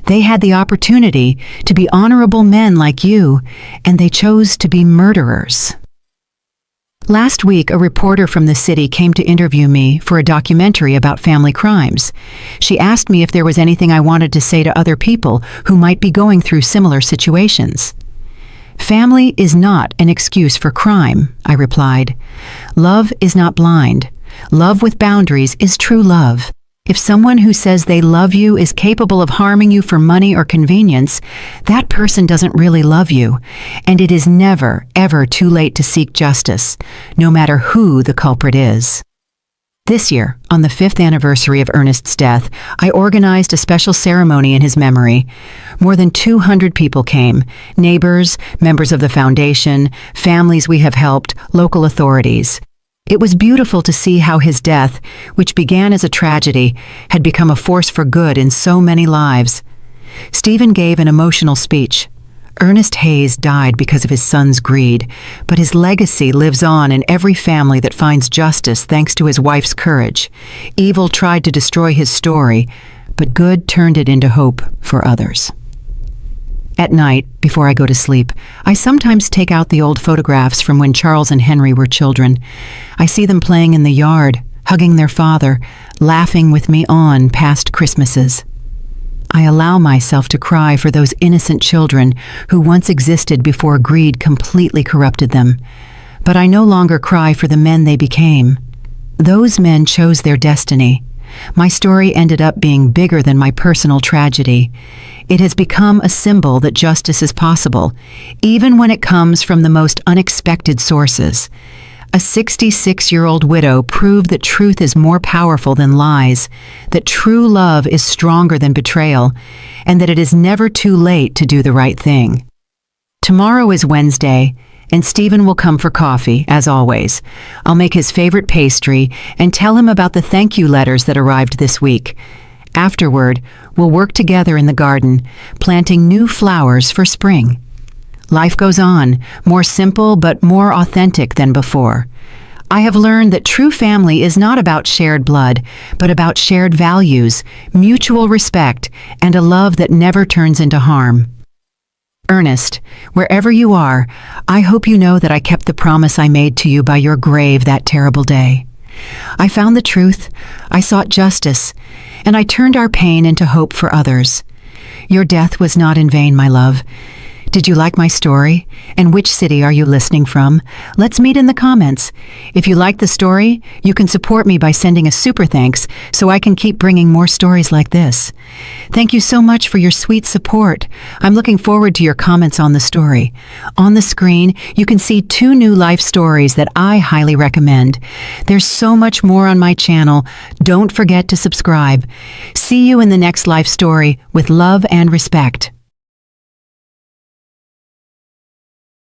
They had the opportunity to be honorable men like you and they chose to be murderers." Last week, a reporter from the city came to interview me for a documentary about family crimes. She asked me if there was anything I wanted to say to other people who might be going through similar situations. "Family is not an excuse for crime," I replied. "Love is not blind. Love with boundaries is true love. If someone who says they love you is capable of harming you for money or convenience, that person doesn't really love you, and it is never, ever too late to seek justice, no matter who the culprit is." This year, on the 5th anniversary of Ernest's death, I organized a special ceremony in his memory. More than 200 people came: neighbors, members of the foundation, families we have helped, local authorities. It was beautiful to see how his death, which began as a tragedy, had become a force for good in so many lives. Stephen gave an emotional speech. Ernest Hayes died because of his son's greed, but his legacy lives on in every family that finds justice thanks to his wife's courage. Evil tried to destroy his story, but good turned it into hope for others. At night, before I go to sleep, I sometimes take out the old photographs from when Charles and Henry were children. I see them playing in the yard, hugging their father, laughing with me on past Christmases. I allow myself to cry for those innocent children who once existed before greed completely corrupted them. But I no longer cry for the men they became. Those men chose their destiny. My story ended up being bigger than my personal tragedy. It has become a symbol that justice is possible, even when it comes from the most unexpected sources. A 66-year-old widow proved that truth is more powerful than lies, that true love is stronger than betrayal, and that it is never too late to do the right thing. Tomorrow is Wednesday, and Stephen will come for coffee, as always. I'll make his favorite pastry and tell him about the thank you letters that arrived this week. Afterward, we'll work together in the garden, planting new flowers for spring. Life goes on, more simple but more authentic than before. I have learned that true family is not about shared blood, but about shared values, mutual respect, and a love that never turns into harm. Ernest, wherever you are, I hope you know that I kept the promise I made to you by your grave that terrible day. I found the truth, I sought justice, and I turned our pain into hope for others. Your death was not in vain, my love. Did you like my story? And which city are you listening from? Let's meet in the comments. If you like the story, you can support me by sending a super thanks so I can keep bringing more stories like this. Thank you so much for your sweet support. I'm looking forward to your comments on the story. On the screen, you can see 2 new life stories that I highly recommend. There's so much more on my channel. Don't forget to subscribe. See you in the next life story with love and respect.